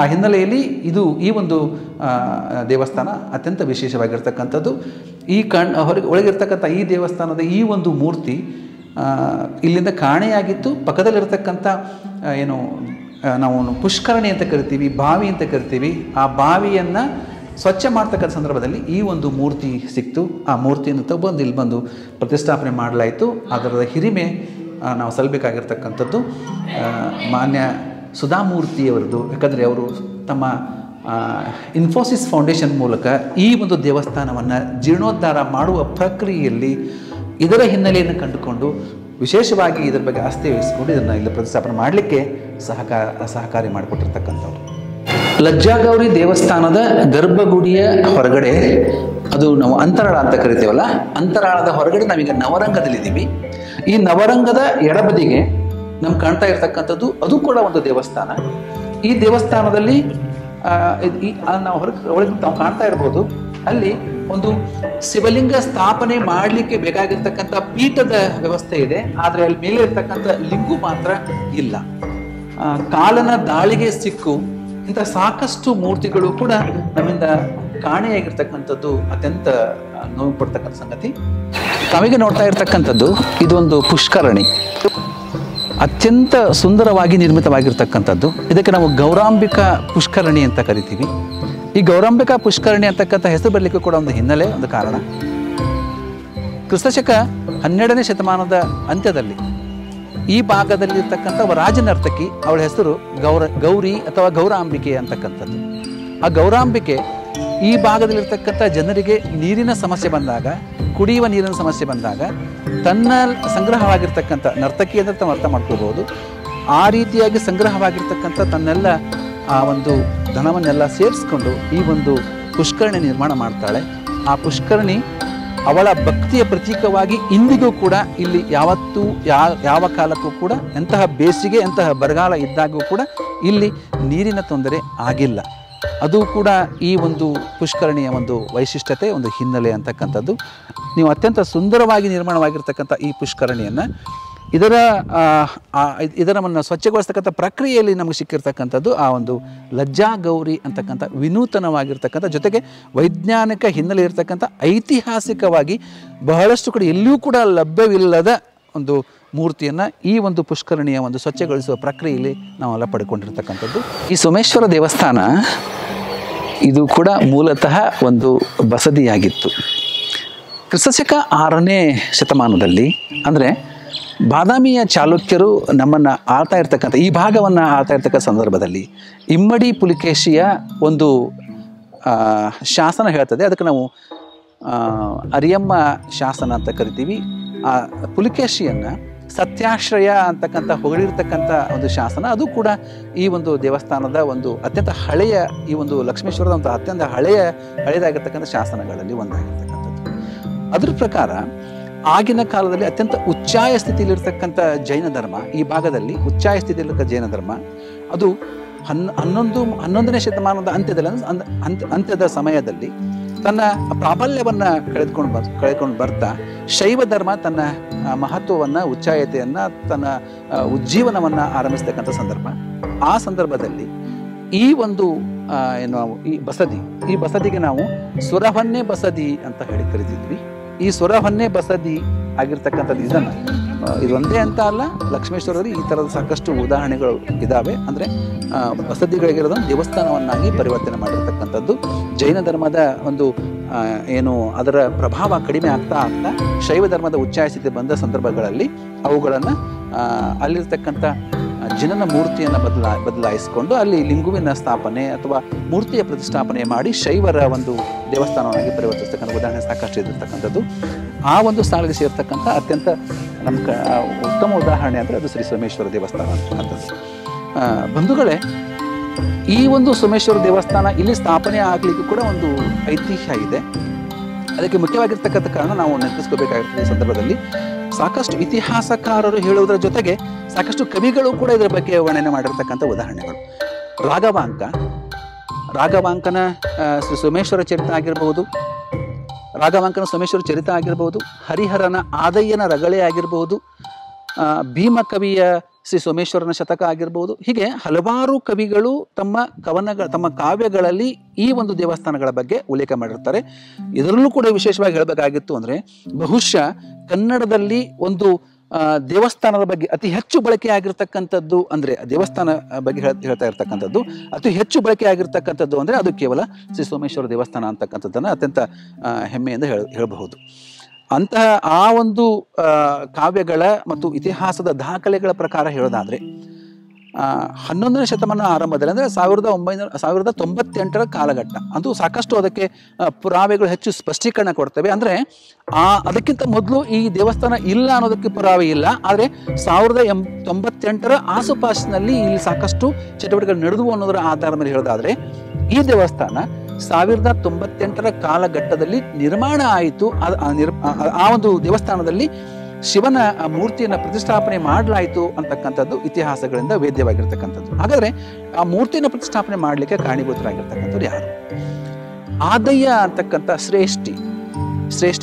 ಆ ಹಿನ್ನೆಲೆಯಲ್ಲಿ ಈ ಒಂದು ದೇವಸ್ಥಾನ ಅತ್ಯಂತ ವಿಶೇಷವಾಗಿರ್ತಕ್ಕಂಥದ್ದು. ಈ ಒಳಗಿರ್ತಕ್ಕಂಥ ಈ ದೇವಸ್ಥಾನದ ಈ ಒಂದು ಮೂರ್ತಿ ಇಲ್ಲಿಂದ ಕಾಣೆಯಾಗಿತ್ತು. ಪಕ್ಕದಲ್ಲಿರ್ತಕ್ಕಂಥ ನಾವು ಪುಷ್ಕರಣಿ ಅಂತ ಕರಿತೀವಿ, ಬಾವಿ ಅಂತ ಕರಿತೀವಿ, ಆ ಬಾವಿಯನ್ನು ಸ್ವಚ್ಛ ಮಾಡ್ತಕ್ಕಂಥ ಸಂದರ್ಭದಲ್ಲಿ ಈ ಒಂದು ಮೂರ್ತಿ ಸಿಕ್ತು. ಆ ಮೂರ್ತಿಯನ್ನು ತಗೊಂಡು ಇಲ್ಲಿ ಬಂದು ಪ್ರತಿಷ್ಠಾಪನೆ ಮಾಡಲಾಯಿತು. ಅದರ ಹಿರಿಮೆ ನಾವು ಸಲ್ಲಬೇಕಾಗಿರ್ತಕ್ಕಂಥದ್ದು ಮಾನ್ಯ ಸುಧಾಮೂರ್ತಿಯವರದು. ಯಾಕಂದರೆ ಅವರು ತಮ್ಮ ಇನ್ಫೋಸಿಸ್ ಫೌಂಡೇಶನ್ ಮೂಲಕ ಈ ಒಂದು ದೇವಸ್ಥಾನವನ್ನು ಜೀರ್ಣೋದ್ಧಾರ ಮಾಡುವ ಪ್ರಕ್ರಿಯೆಯಲ್ಲಿ ಇದರ ಹಿನ್ನೆಲೆಯನ್ನು ಕಂಡುಕೊಂಡು ವಿಶೇಷವಾಗಿ ಇದರ ಬಗ್ಗೆ ಆಸ್ಥೆ ವಹಿಸಿಕೊಂಡು ಇದನ್ನು ಇಲ್ಲಿ ಪ್ರತಿಷ್ಠಾಪನೆ ಮಾಡಲಿಕ್ಕೆ ಸಹಕಾರಿ ಮಾಡಿಕೊಟ್ಟಿರ್ತಕ್ಕಂಥವ್ರು. ಲಜ್ಜಾಗೌರಿ ದೇವಸ್ಥಾನದ ಗರ್ಭಗುಡಿಯ ಹೊರಗಡೆ, ಅದು ನಾವು ಅಂತರಾಳ ಅಂತ ಕರಿತೀವಲ್ಲ, ಅಂತರಾಳದ ಹೊರಗಡೆ ನಾವೀಗ ನವರಂಗದಲ್ಲಿದ್ದೀವಿ. ಈ ನವರಂಗದ ಎಡಬದಿಗೆ ನಮ್ಗೆ ಕಾಣ್ತಾ ಇರ್ತಕ್ಕಂಥದ್ದು ಅದು ಕೂಡ ಒಂದು ದೇವಸ್ಥಾನ. ಈ ದೇವಸ್ಥಾನದಲ್ಲಿ ನಾವು ಒಳಗೆ ನಾವು ಕಾಣ್ತಾ ಇರ್ಬೋದು, ಅಲ್ಲಿ ಒಂದು ಶಿವಲಿಂಗ ಸ್ಥಾಪನೆ ಮಾಡಲಿಕ್ಕೆ ಬೇಕಾಗಿರ್ತಕ್ಕಂಥ ಪೀಠದ ವ್ಯವಸ್ಥೆ ಇದೆ. ಆದರೆ ಅಲ್ಲಿ ಮೇಲೆ ಇರ್ತಕ್ಕಂಥ ಲಿಂಗು ಮಾತ್ರ ಇಲ್ಲ. ಕಾಲನ ದಾಳಿಗೆ ಸಿಕ್ಕು ಇಂಥ ಸಾಕಷ್ಟು ಮೂರ್ತಿಗಳು ಕೂಡ ನಮ್ಮಿಂದ ಕಾಣೆಯಾಗಿರ್ತಕ್ಕಂಥದ್ದು ಅತ್ಯಂತ ನೋವು ಪಡ್ತಕ್ಕಂಥ ಸಂಗತಿ. ತಾವಿಗೆ ನೋಡ್ತಾ ಇರ್ತಕ್ಕಂಥದ್ದು ಇದೊಂದು ಪುಷ್ಕರಣಿ, ಅತ್ಯಂತ ಸುಂದರವಾಗಿ ನಿರ್ಮಿತವಾಗಿರ್ತಕ್ಕಂಥದ್ದು. ಇದಕ್ಕೆ ನಾವು ಗೌರಾಂಬಿಕಾ ಪುಷ್ಕರಣಿ ಅಂತ ಕರಿತೀವಿ. ಈ ಗೌರಾಂಬಿಕಾ ಪುಷ್ಕರಣಿ ಅಂತಕ್ಕಂಥ ಹೆಸರು ಬರಲಿಕ್ಕೆ ಕೂಡ ಒಂದು ಹಿನ್ನೆಲೆ, ಒಂದು ಕಾರಣ. ಕ್ರಿಸ್ತಶಕ 12ನೇ ಶತಮಾನದ ಅಂತ್ಯದಲ್ಲಿ ಈ ಭಾಗದಲ್ಲಿರ್ತಕ್ಕಂಥ ರಾಜನರ್ತಕಿ, ಅವಳ ಹೆಸರು ಗೌರಿ ಅಥವಾ ಗೌರಾಂಬಿಕೆ ಅಂತಕ್ಕಂಥದ್ದು. ಆ ಗೌರಾಂಬಿಕೆ ಈ ಭಾಗದಲ್ಲಿರ್ತಕ್ಕಂಥ ಜನರಿಗೆ ನೀರಿನ ಸಮಸ್ಯೆ ಬಂದಾಗ, ಕುಡಿಯುವ ನೀರಿನ ಸಮಸ್ಯೆ ಬಂದಾಗ ತನ್ನ ಸಂಗ್ರಹವಾಗಿರ್ತಕ್ಕಂಥ, ನರ್ತಕಿ ಅಂದರೆ ತಾವು ಅರ್ಥ ಮಾಡ್ಕೋಬಹುದು, ಆ ರೀತಿಯಾಗಿ ಸಂಗ್ರಹವಾಗಿರ್ತಕ್ಕಂಥ ತನ್ನೆಲ್ಲ ಆ ಒಂದು ಧನವನ್ನೆಲ್ಲ ಸೇರಿಸ್ಕೊಂಡು ಈ ಒಂದು ಪುಷ್ಕರಣಿ ನಿರ್ಮಾಣ ಮಾಡ್ತಾಳೆ. ಆ ಪುಷ್ಕರಣಿ ಅವಳ ಭಕ್ತಿಯ ಪ್ರತೀಕವಾಗಿ ಇಂದಿಗೂ ಕೂಡ ಇಲ್ಲಿ ಯಾವತ್ತೂ ಯಾವ ಕಾಲಕ್ಕೂ ಕೂಡ, ಎಂತಹ ಬೇಸಿಗೆ ಎಂತಹ ಬರಗಾಲ ಇದ್ದಾಗೂ ಕೂಡ ಇಲ್ಲಿ ನೀರಿನ ತೊಂದರೆ ಆಗಿಲ್ಲ. ಅದು ಕೂಡ ಈ ಒಂದು ಪುಷ್ಕರಣಿಯ ಒಂದು ವೈಶಿಷ್ಟ್ಯತೆ, ಒಂದು ಹಿನ್ನೆಲೆ ಅಂತಕ್ಕಂಥದ್ದು. ನೀವು ಅತ್ಯಂತ ಸುಂದರವಾಗಿ ನಿರ್ಮಾಣವಾಗಿರ್ತಕ್ಕಂಥ ಈ ಪುಷ್ಕರಣಿಯನ್ನು ಇದರನ್ನು ಸ್ವಚ್ಛಗೊಳಿಸ್ತಕ್ಕಂಥ ಪ್ರಕ್ರಿಯೆಯಲ್ಲಿ ನಮಗೆ ಸಿಕ್ಕಿರ್ತಕ್ಕಂಥದ್ದು ಆ ಒಂದು ಲಜ್ಜಾ ಗೌರಿ ಅಂತಕ್ಕಂಥ ವಿನೂತನವಾಗಿರ್ತಕ್ಕಂಥ, ಜೊತೆಗೆ ವೈಜ್ಞಾನಿಕ ಹಿನ್ನೆಲೆ ಇರತಕ್ಕಂಥ, ಐತಿಹಾಸಿಕವಾಗಿ ಬಹಳಷ್ಟು ಕಡೆ ಎಲ್ಲಿಯೂ ಕೂಡ ಲಭ್ಯವಿಲ್ಲದ ಒಂದು ಮೂರ್ತಿಯನ್ನು ಈ ಒಂದು ಪುಷ್ಕರಣಿಯ ಒಂದು ಸ್ವಚ್ಛಗೊಳಿಸುವ ಪ್ರಕ್ರಿಯೆಯಲ್ಲಿ ನಾವೆಲ್ಲ ಪಡ್ಕೊಂಡಿರ್ತಕ್ಕಂಥದ್ದು. ಈ ಸೋಮೇಶ್ವರ ದೇವಸ್ಥಾನ ಇದು ಕೂಡ ಮೂಲತಃ ಒಂದು ಬಸದಿಯಾಗಿತ್ತು. ಕ್ರಿಸ್ತಶಕ 6ನೇ ಶತಮಾನದಲ್ಲಿ, ಅಂದರೆ ಬಾದಾಮಿಯ ಚಾಲುಕ್ಯರು ನಮ್ಮನ್ನು ಆಳ್ತಾ ಇರ್ತಕ್ಕಂಥ, ಈ ಭಾಗವನ್ನು ಆಳ್ತಾ ಇರ್ತಕ್ಕಂಥ ಸಂದರ್ಭದಲ್ಲಿ ಇಮ್ಮಡಿ ಪುಲಿಕೇಶಿಯ ಒಂದು ಶಾಸನ ಹೇಳ್ತದೆ. ಅದಕ್ಕೆ ನಾವು ಅರಿಯಮ್ಮ ಶಾಸನ ಅಂತ ಕರಿತೀವಿ. ಆ ಪುಲಿಕೇಶಿಯನ್ನು ಸತ್ಯಾಶ್ರಯ ಅಂತಕ್ಕಂಥ ಹೊಗಳಿರ್ತಕ್ಕಂಥ ಒಂದು ಶಾಸನ. ಅದು ಕೂಡ ಈ ಒಂದು ದೇವಸ್ಥಾನದ ಒಂದು ಅತ್ಯಂತ ಹಳೆಯ, ಈ ಒಂದು ಲಕ್ಷ್ಮೇಶ್ವರದ ಒಂದು ಅತ್ಯಂತ ಹಳೆಯದಾಗಿರ್ತಕ್ಕಂಥ ಶಾಸನಗಳಲ್ಲಿ ಒಂದಾಗಿರ್ತಕ್ಕಂಥದ್ದು. ಅದ್ರ ಪ್ರಕಾರ ಆಗಿನ ಕಾಲದಲ್ಲಿ ಅತ್ಯಂತ ಉಚ್ಚಾಯ ಸ್ಥಿತಿಯಲ್ಲಿರ್ತಕ್ಕಂಥ ಜೈನ ಧರ್ಮ, ಈ ಭಾಗದಲ್ಲಿ ಉಚ್ಚಾಯ ಸ್ಥಿತಿಯಲ್ಲಿರ್ತಕ್ಕ ಜೈನ ಧರ್ಮ, ಅದು 11ನೇ ಶತಮಾನದ ಅಂತ್ಯದ ಸಮಯದಲ್ಲಿ ತನ್ನ ಪ್ರಾಬಲ್ಯವನ್ನು ಕಳೆದುಕೊಂಡು ಬರ್ತಾ ಶೈವ ಧರ್ಮ ತನ್ನ ಮಹತ್ವವನ್ನು, ಉಚ್ಚಾಯತೆಯನ್ನು, ತನ್ನ ಉಜ್ಜೀವನವನ್ನು ಆರಂಭಿಸ್ತಕ್ಕಂಥ ಸಂದರ್ಭ. ಆ ಸಂದರ್ಭದಲ್ಲಿ ಈ ಒಂದು ಈ ಬಸದಿಗೆ ನಾವು ಸುರಹೊನ್ನೆ ಬಸದಿ ಅಂತ ಹೇಳಿ ಕರಿತಿದ್ವಿ. ಈ ಸುರಹೊನ್ನೆ ಬಸದಿ ಆಗಿರ್ತಕ್ಕಂಥದ್ದು ಇದೊಂದೇ ಅಂತ ಅಲ್ಲ, ಲಕ್ಷ್ಮೇಶ್ವರದಲ್ಲಿ ಈ ಥರದ ಸಾಕಷ್ಟು ಉದಾಹರಣೆಗಳು ಇದ್ದಾವೆ. ಅಂದರೆ ಬಸದಿಗಳಿಗಿರೋದನ್ನು ದೇವಸ್ಥಾನವನ್ನಾಗಿ ಪರಿವರ್ತನೆ ಮಾಡಿರ್ತಕ್ಕಂಥದ್ದು. ಜೈನ ಧರ್ಮದ ಒಂದು ಅದರ ಪ್ರಭಾವ ಕಡಿಮೆ ಆಗ್ತಾ ಶೈವ ಧರ್ಮದ ಉಚ್ಚಾಯ ಸ್ಥಿತಿ ಬಂದ ಸಂದರ್ಭಗಳಲ್ಲಿ ಅವುಗಳನ್ನು ಅಲ್ಲಿರ್ತಕ್ಕಂಥ ಜಿನನ ಮೂರ್ತಿಯನ್ನು ಬದಲಾಯಿಸಿಕೊಂಡು ಅಲ್ಲಿ ಲಿಂಗುವಿನ ಸ್ಥಾಪನೆ ಅಥವಾ ಮೂರ್ತಿಯ ಪ್ರತಿಷ್ಠಾಪನೆ ಮಾಡಿ ಶೈವರ ಒಂದು ದೇವಸ್ಥಾನವಾಗಿ ಪರಿವರ್ತಿಸ್ತಕ್ಕಂಥ ಉದಾಹರಣೆ ಸಾಕಷ್ಟು ಇದಿರ್ತಕ್ಕಂಥದ್ದು. ಆ ಒಂದು ಸಾಲಿಗೆ ಸೇರ್ತಕ್ಕಂಥ ಅತ್ಯಂತ ಉತ್ತಮ ಉದಾಹರಣೆ ಅಂದರೆ ಅದು ಶ್ರೀ ಸೋಮೇಶ್ವರ ದೇವಸ್ಥಾನ ಅಂತಕ್ಕಂಥದ್ದು. ಬಂಧುಗಳೇ, ಈ ಒಂದು ಸೋಮೇಶ್ವರ ದೇವಸ್ಥಾನ ಇಲ್ಲಿ ಸ್ಥಾಪನೆ ಆಗಲಿಕ್ಕೂ ಕೂಡ ಒಂದು ಐತಿಹ್ಯ ಇದೆ. ಅದಕ್ಕೆ ಮುಖ್ಯವಾಗಿರ್ತಕ್ಕಂಥ ಕಾರಣ ನಾವು ನೆನಪಿಸ್ಕೋಬೇಕಾಗಿರ್ತದೆ. ಈ ಸಂದರ್ಭದಲ್ಲಿ ಸಾಕಷ್ಟು ಇತಿಹಾಸಕಾರರು ಹೇಳುವುದರ ಜೊತೆಗೆ ಸಾಕಷ್ಟು ಕವಿಗಳು ಕೂಡ ಇದರ ಬಗ್ಗೆ ವರ್ಣನೆ ಮಾಡಿರ್ತಕ್ಕಂಥ ಉದಾಹರಣೆಗಳು. ರಾಘವಾಂಕನ ಸೋಮೇಶ್ವರ ಚರಿತ ಆಗಿರಬಹುದು, ಸೋಮೇಶ್ವರ ಚರಿತ ಆಗಿರಬಹುದು, ಹರಿಹರನ ಆದಯ್ಯನ ರಗಳೆ ಆಗಿರಬಹುದು, ಭೀಮ ಕವಿಯ ಶ್ರೀ ಸೋಮೇಶ್ವರನ ಶತಕ ಆಗಿರ್ಬೋದು. ಹೀಗೆ ಹಲವಾರು ಕವಿಗಳು ತಮ್ಮ ಕಾವ್ಯಗಳಲ್ಲಿ ಈ ಒಂದು ದೇವಸ್ಥಾನಗಳ ಬಗ್ಗೆ ಉಲ್ಲೇಖ ಮಾಡಿರ್ತಾರೆ. ಇದರಲ್ಲೂ ಕೂಡ ವಿಶೇಷವಾಗಿ ಹೇಳಬೇಕಾಗಿತ್ತು ಅಂದರೆ, ಬಹುಶಃ ಕನ್ನಡದಲ್ಲಿ ಒಂದು ದೇವಸ್ಥಾನದ ಬಗ್ಗೆ ಅತಿ ಹೆಚ್ಚು ಬಳಕೆ ಆಗಿರ್ತಕ್ಕಂಥದ್ದು, ಅಂದರೆ ದೇವಸ್ಥಾನ ಬಗ್ಗೆ ಹೇಳ್ತಾ ಇರ್ತಕ್ಕಂಥದ್ದು ಅತಿ ಹೆಚ್ಚು ಬಳಕೆ ಆಗಿರ್ತಕ್ಕಂಥದ್ದು ಅಂದರೆ ಅದು ಕೇವಲ ಶ್ರೀ ಸೋಮೇಶ್ವರ ದೇವಸ್ಥಾನ ಅಂತಕ್ಕಂಥದ್ದನ್ನು ಅತ್ಯಂತ ಹೆಮ್ಮೆಯಿಂದ ಹೇಳಬಹುದು. ಅಂತಹ ಆ ಒಂದು ಕಾವ್ಯಗಳ ಮತ್ತು ಇತಿಹಾಸದ ದಾಖಲೆಗಳ ಪ್ರಕಾರ ಹೇಳೋದಾದರೆ 11ನೇ ಶತಮಾನ ಆರಂಭದಲ್ಲಿ, ಅಂದರೆ 1998ರ ಕಾಲಘಟ್ಟ, ಅದು ಸಾಕಷ್ಟು ಅದಕ್ಕೆ ಪುರಾವೆಗಳು ಹೆಚ್ಚು ಸ್ಪಷ್ಟೀಕರಣ ಕೊಡ್ತವೆ. ಅಂದರೆ ಅದಕ್ಕಿಂತ ಮೊದಲು ಈ ದೇವಸ್ಥಾನ ಇಲ್ಲ ಅನ್ನೋದಕ್ಕೆ ಪುರಾವೆ ಇಲ್ಲ, ಆದರೆ 1998ರ ಆಸುಪಾಸಿನಲ್ಲಿ ಇಲ್ಲಿ ಸಾಕಷ್ಟು ಚಟುವಟಿಕೆಗಳು ನಡೆದವು ಅನ್ನೋದರ ಆಧಾರದ ಮೇಲೆ ಹೇಳೋದಾದರೆ, ಈ ದೇವಸ್ಥಾನ 1098ರ ಕಾಲಘಟ್ಟದಲ್ಲಿ ನಿರ್ಮಾಣ ಆಯಿತು. ಆ ಒಂದು ದೇವಸ್ಥಾನದಲ್ಲಿ ಶಿವನ ಮೂರ್ತಿಯನ್ನು ಪ್ರತಿಷ್ಠಾಪನೆ ಮಾಡಲಾಯಿತು ಅಂತಕ್ಕಂಥದ್ದು ಇತಿಹಾಸಗಳಿಂದ ವೇದ್ಯವಾಗಿರ್ತಕ್ಕಂಥದ್ದು. ಹಾಗಾದರೆ ಆ ಮೂರ್ತಿಯನ್ನು ಪ್ರತಿಷ್ಠಾಪನೆ ಮಾಡಲಿಕ್ಕೆ ಕಾರಣೀಭೂತರಾಗಿರ್ತಕ್ಕಂಥವ್ರು ಯಾರು? ಆದಯ್ಯ ಅಂತಕ್ಕಂಥ ಶ್ರೇಷ್ಠಿ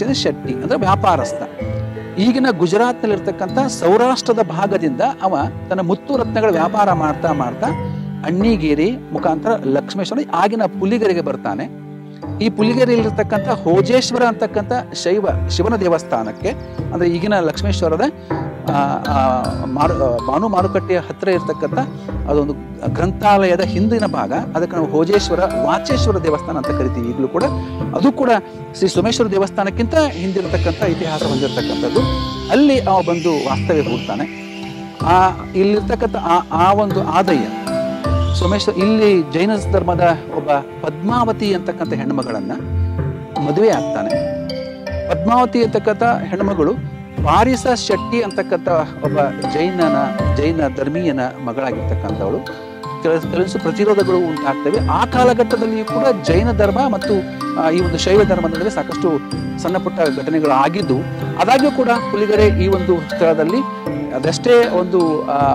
ಅಂದರೆ ಶೆಟ್ಟಿ, ಅಂದರೆ ವ್ಯಾಪಾರಸ್ಥ. ಈಗಿನ ಗುಜರಾತ್ನಲ್ಲಿರ್ತಕ್ಕಂಥ ಸೌರಾಷ್ಟ್ರದ ಭಾಗದಿಂದ ಅವ ತನ್ನ ಮುತ್ತು ರತ್ನಗಳ ವ್ಯಾಪಾರ ಮಾಡ್ತಾ ಅಣ್ಣಿಗೇರಿ ಮುಖಾಂತರ ಲಕ್ಷ್ಮೇಶ್ವರ ಆಗಿನ ಪುಲಿಗೆರೆಗೆ ಬರ್ತಾನೆ. ಈ ಪುಲಿಗೆರೆಯಲ್ಲಿರ್ತಕ್ಕಂಥ ಹೋಜೇಶ್ವರ ಅಂತಕ್ಕಂಥ ಶಿವನ ದೇವಸ್ಥಾನಕ್ಕೆ, ಅಂದರೆ ಈಗಿನ ಲಕ್ಷ್ಮೇಶ್ವರದ ಭಾನು ಮಾರುಕಟ್ಟೆಯ ಹತ್ತಿರ ಇರ್ತಕ್ಕಂಥ ಅದೊಂದು ಗ್ರಂಥಾಲಯದ ಹಿಂದಿನ ಭಾಗ, ಅದಕ್ಕೆ ನಾವು ಹೋಜೇಶ್ವರ ವಾಚೇಶ್ವರ ದೇವಸ್ಥಾನ ಅಂತ ಕರಿತೀವಿ ಈಗಲೂ ಕೂಡ. ಅದು ಕೂಡ ಶ್ರೀ ಸೋಮೇಶ್ವರ ದೇವಸ್ಥಾನಕ್ಕಿಂತ ಹಿಂದಿರತಕ್ಕಂಥ ಇತಿಹಾಸ ಹೊಂದಿರತಕ್ಕಂಥದ್ದು. ಅಲ್ಲಿ ಅವ ಬಂದು ವಾಸ್ತವ್ಯ ಹೂಡ್ತಾನೆ. ಇಲ್ಲಿರ್ತಕ್ಕಂಥ ಆ ಒಂದು ಆದಯ್ಯ ಸೋಮೇಶ್ವರ ಇಲ್ಲಿ ಜೈನ ಧರ್ಮದ ಒಬ್ಬ ಪದ್ಮಾವತಿ ಅಂತಕ್ಕಂಥ ಹೆಣ್ಮಗಳನ್ನು ಮದುವೆ ಆಗ್ತಾನೆ. ಪದ್ಮಾವತಿ ಅಂತಕ್ಕಂಥ ಹೆಣ್ಮಗಳು ಪಾರಿಸ ಶೆಟ್ಟಿ ಅಂತಕ್ಕಂಥ ಒಬ್ಬ ಜೈನ ಧರ್ಮೀಯನ ಮಗಳಾಗಿರ್ತಕ್ಕಂಥವಳು. ಕೆಲವು ಪ್ರತಿರೋಧಗಳು ಉಂಟಾಗ್ತವೆ. ಆ ಕಾಲಘಟ್ಟದಲ್ಲಿ ಕೂಡ ಜೈನ ಧರ್ಮ ಮತ್ತು ಈ ಒಂದು ಶೈವ ಧರ್ಮದ ನಡುವೆ ಸಾಕಷ್ಟು ಸಣ್ಣ ಪುಟ್ಟ ಘಟನೆಗಳು ಆಗಿದ್ದು, ಆದಾಗ್ಯೂ ಕೂಡ ಪುಲಿಗೆರೆ ಈ ಒಂದು ಸ್ಥಳದಲ್ಲಿ ಅದಷ್ಟೇ ಒಂದು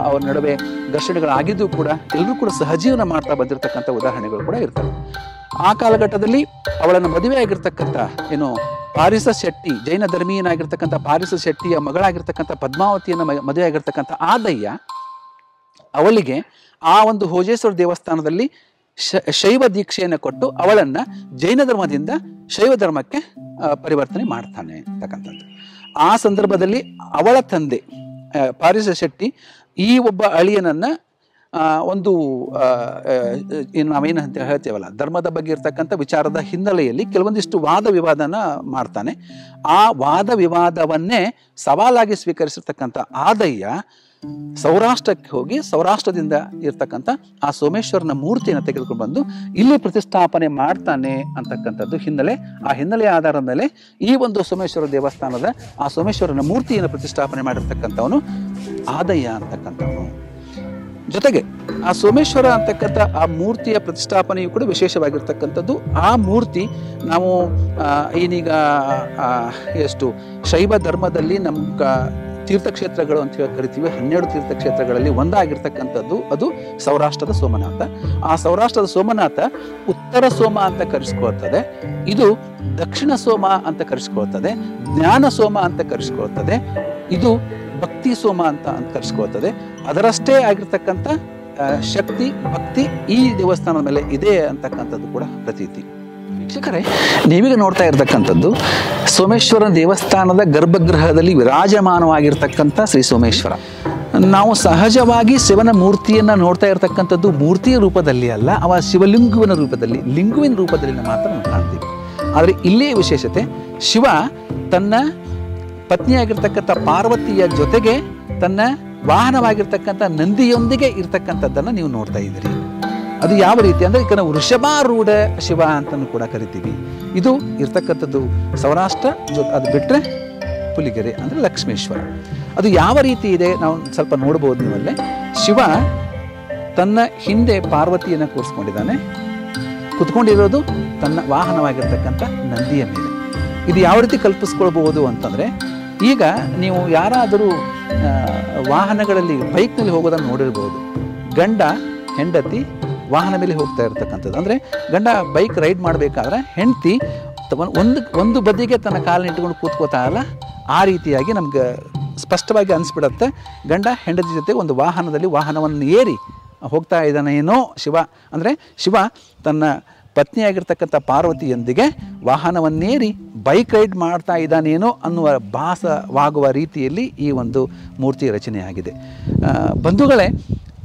ಅವರ ನಡುವೆ ಘರ್ಷಣೆಗಳಾಗಿದ್ದು ಕೂಡ ಎಲ್ಲರೂ ಕೂಡ ಸಹಜೀವನ ಮಾಡ್ತಾ ಬಂದಿರತಕ್ಕಂಥ ಉದಾಹರಣೆಗಳು ಕೂಡ ಇರ್ತವೆ. ಆ ಕಾಲಘಟ್ಟದಲ್ಲಿ ಅವಳನ್ನು ಮದುವೆ ಆಗಿರ್ತಕ್ಕಂಥ ಏನು ಪಾರಿಸ ಶೆಟ್ಟಿ, ಜೈನ ಧರ್ಮೀಯನಾಗಿರ್ತಕ್ಕಂಥ ಪಾರಿಸ ಶೆಟ್ಟಿಯ ಮಗಳಾಗಿರ್ತಕ್ಕಂಥ ಪದ್ಮಾವತಿಯನ್ನು ಮದುವೆ ಆಗಿರ್ತಕ್ಕಂಥ ಆದಯ್ಯ ಅವಳಿಗೆ ಆ ಒಂದು ಹೋಜೇಶ್ವರ ದೇವಸ್ಥಾನದಲ್ಲಿ ಶೈವ ದೀಕ್ಷೆಯನ್ನು ಕೊಟ್ಟು ಅವಳನ್ನು ಜೈನ ಧರ್ಮದಿಂದ ಶೈವ ಧರ್ಮಕ್ಕೆ ಪರಿವರ್ತನೆ ಮಾಡ್ತಾನೆ ಅಂತಕ್ಕಂಥದ್ದು. ಆ ಸಂದರ್ಭದಲ್ಲಿ ಅವಳ ತಂದೆ ಪಾರಿಸ ಶೆಟ್ಟಿ ಈ ಒಬ್ಬ ಅಳಿಯನನ್ನು ಒಂದು ನಾವೇನು ಅಂತ ಹೇಳ್ತೇವಲ್ಲ, ಧರ್ಮದ ಬಗ್ಗೆ ಇರ್ತಕ್ಕಂಥ ವಿಚಾರದ ಹಿನ್ನೆಲೆಯಲ್ಲಿ ಕೆಲವೊಂದಿಷ್ಟು ವಾದ ವಿವಾದನ ಮಾಡ್ತಾನೆ. ಆ ವಾದ ವಿವಾದವನ್ನೇ ಸವಾಲಾಗಿ ಸ್ವೀಕರಿಸಿರ್ತಕ್ಕಂಥ ಆದಯ್ಯ ಸೌರಾಷ್ಟ್ರಕ್ಕೆ ಹೋಗಿ ಸೌರಾಷ್ಟ್ರದಿಂದ ಇರ್ತಕ್ಕಂಥ ಆ ಸೋಮೇಶ್ವರನ ಮೂರ್ತಿಯನ್ನು ತೆಗೆದುಕೊಂಡು ಬಂದು ಇಲ್ಲಿ ಪ್ರತಿಷ್ಠಾಪನೆ ಮಾಡ್ತಾನೆ ಅಂತಕ್ಕಂಥದ್ದು ಹಿನ್ನೆಲೆ. ಆ ಹಿನ್ನೆಲೆಯ ಆಧಾರದ ಮೇಲೆ ಈ ಒಂದು ಸೋಮೇಶ್ವರ ದೇವಸ್ಥಾನದ ಆ ಸೋಮೇಶ್ವರನ ಮೂರ್ತಿಯನ್ನು ಪ್ರತಿಷ್ಠಾಪನೆ ಮಾಡಿರ್ತಕ್ಕಂಥವನು ಆದಯ್ಯ ಅಂತಕ್ಕಂಥವನು. ಜೊತೆಗೆ ಆ ಸೋಮೇಶ್ವರ ಅಂತಕ್ಕಂಥ ಆ ಮೂರ್ತಿಯ ಪ್ರತಿಷ್ಠಾಪನೆಯು ಕೂಡ ವಿಶೇಷವಾಗಿರ್ತಕ್ಕಂಥದ್ದು. ಆ ಮೂರ್ತಿ ನಾವು ಏನೀಗ ಎಷ್ಟು ಶೈವ ಧರ್ಮದಲ್ಲಿ ನಮ್ಮ ತೀರ್ಥಕ್ಷೇತ್ರಗಳು ಅಂತ ಹೇಳಿ ಕರಿತೀವಿ, 12 ತೀರ್ಥಕ್ಷೇತ್ರಗಳಲ್ಲಿ ಒಂದಾಗಿರ್ತಕ್ಕಂಥದ್ದು ಅದು ಸೌರಾಷ್ಟ್ರದ ಸೋಮನಾಥ. ಆ ಸೌರಾಷ್ಟ್ರದ ಸೋಮನಾಥ ಉತ್ತರ ಸೋಮ ಅಂತ ಕರೆಸ್ಕೊಳ್ತದೆ, ಇದು ದಕ್ಷಿಣ ಸೋಮ ಅಂತ ಕರೆಸ್ಕೊಳ್ತದೆ, ಜ್ಞಾನ ಸೋಮ ಅಂತ ಕರೆಸ್ಕೊಳ್ತದೆ, ಇದು ಭಕ್ತಿ ಸೋಮ ಅಂತ ಕರೆಸ್ಕೊಳ್ತದೆ. ಅದರಷ್ಟೇ ಆಗಿರ್ತಕ್ಕಂಥ ಶಕ್ತಿ ಭಕ್ತಿ ಈ ದೇವಸ್ಥಾನದ ಮೇಲೆ ಇದೆ ಅಂತಕ್ಕಂಥದ್ದು ಕೂಡ ಪ್ರತೀತಿ. ವೀಕ್ಷಕರೇ, ನೀವೀಗ ನೋಡ್ತಾ ಇರತಕ್ಕಂಥದ್ದು ಸೋಮೇಶ್ವರ ದೇವಸ್ಥಾನದ ಗರ್ಭಗೃಹದಲ್ಲಿ ವಿರಾಜಮಾನವಾಗಿರ್ತಕ್ಕಂಥ ಶ್ರೀ ಸೋಮೇಶ್ವರ. ನಾವು ಸಹಜವಾಗಿ ಶಿವನ ಮೂರ್ತಿಯನ್ನು ನೋಡ್ತಾ ಇರತಕ್ಕಂಥದ್ದು ಮೂರ್ತಿಯ ರೂಪದಲ್ಲಿ ಅಲ್ಲ, ಅವ ಶಿವಲಿಂಗುವಿನ ರೂಪದಲ್ಲಿ, ಲಿಂಗುವಿನ ರೂಪದಲ್ಲಿ ಮಾತ್ರ ನಾವು ಕಾಣ್ತೀವಿ. ಆದರೆ ಇಲ್ಲೇ ವಿಶೇಷತೆ, ಶಿವ ತನ್ನ ಪತ್ನಿಯಾಗಿರ್ತಕ್ಕಂಥ ಪಾರ್ವತಿಯ ಜೊತೆಗೆ ತನ್ನ ವಾಹನವಾಗಿರ್ತಕ್ಕಂಥ ನಂದಿಯೊಂದಿಗೆ ಇರ್ತಕ್ಕಂಥದ್ದನ್ನು ನೀವು ನೋಡ್ತಾ ಇದ್ದೀರಿ. ಅದು ಯಾವ ರೀತಿ ಅಂದರೆ ಈಗ ನಾವು ವೃಷಭಾರೂಢ ಶಿವ ಅಂತಲೂ ಕೂಡ ಕರಿತೀವಿ. ಇದು ಇರ್ತಕ್ಕಂಥದ್ದು ಸೌರಾಷ್ಟ್ರ, ಅದು ಬಿಟ್ಟರೆ ಪುಲಿಗೆರೆ ಅಂದರೆ ಲಕ್ಷ್ಮೇಶ್ವರ. ಅದು ಯಾವ ರೀತಿ ಇದೆ ನಾವು ಸ್ವಲ್ಪ ನೋಡ್ಬೋದು ನೀವಲ್ಲೇ. ಶಿವ ತನ್ನ ಹಿಂದೆ ಪಾರ್ವತಿಯನ್ನು ಕೂರಿಸ್ಕೊಂಡಿದ್ದಾನೆ, ಕುತ್ಕೊಂಡಿರೋದು ತನ್ನ ವಾಹನವಾಗಿರ್ತಕ್ಕಂಥ ನಂದಿಯ ಮೇಲೆ. ಇದು ಯಾವ ರೀತಿ ಕಲ್ಪಿಸ್ಕೊಳ್ಬೋದು ಅಂತಂದರೆ, ಈಗ ನೀವು ಯಾರಾದರೂ ವಾಹನಗಳಲ್ಲಿ ಬೈಕ್ನಲ್ಲಿ ಹೋಗೋದನ್ನು ನೋಡಿರ್ಬೋದು. ಗಂಡ ಹೆಂಡತಿ ವಾಹನ ಮೇಲೆ ಹೋಗ್ತಾ ಇರ್ತಕ್ಕಂಥದ್ದು. ಅಂದರೆ ಗಂಡ ಬೈಕ್ ರೈಡ್ ಮಾಡಬೇಕಾದ್ರೆ ಹೆಂಡತಿ ಒಂದು ಬದಿಗೆ ತನ್ನ ಕಾಲನ್ನ ಇಟ್ಕೊಂಡು ಕೂತ್ಕೋತಾ ಅಲ್ಲ, ಆ ರೀತಿಯಾಗಿ ನಮ್ಗೆ ಸ್ಪಷ್ಟವಾಗಿ ಅನಿಸ್ಬಿಡತ್ತೆ. ಗಂಡ ಹೆಂಡತಿ ಜೊತೆ ಒಂದು ವಾಹನವನ್ನು ಏರಿ ಹೋಗ್ತಾ ಇದ್ದಾನೇನೋ ಶಿವ. ಅಂದರೆ ಶಿವ ತನ್ನ ಪತ್ನಿಯಾಗಿರ್ತಕ್ಕಂಥ ಪಾರ್ವತಿಯೊಂದಿಗೆ ವಾಹನವನ್ನೇರಿ ಬೈಕ್ ರೈಡ್ ಮಾಡ್ತಾ ಇದ್ದಾನೇನೋ ಅನ್ನುವ ಭಾಸವಾಗುವ ರೀತಿಯಲ್ಲಿ ಈ ಒಂದು ಮೂರ್ತಿ ರಚನೆಯಾಗಿದೆ. ಬಂಧುಗಳೇ,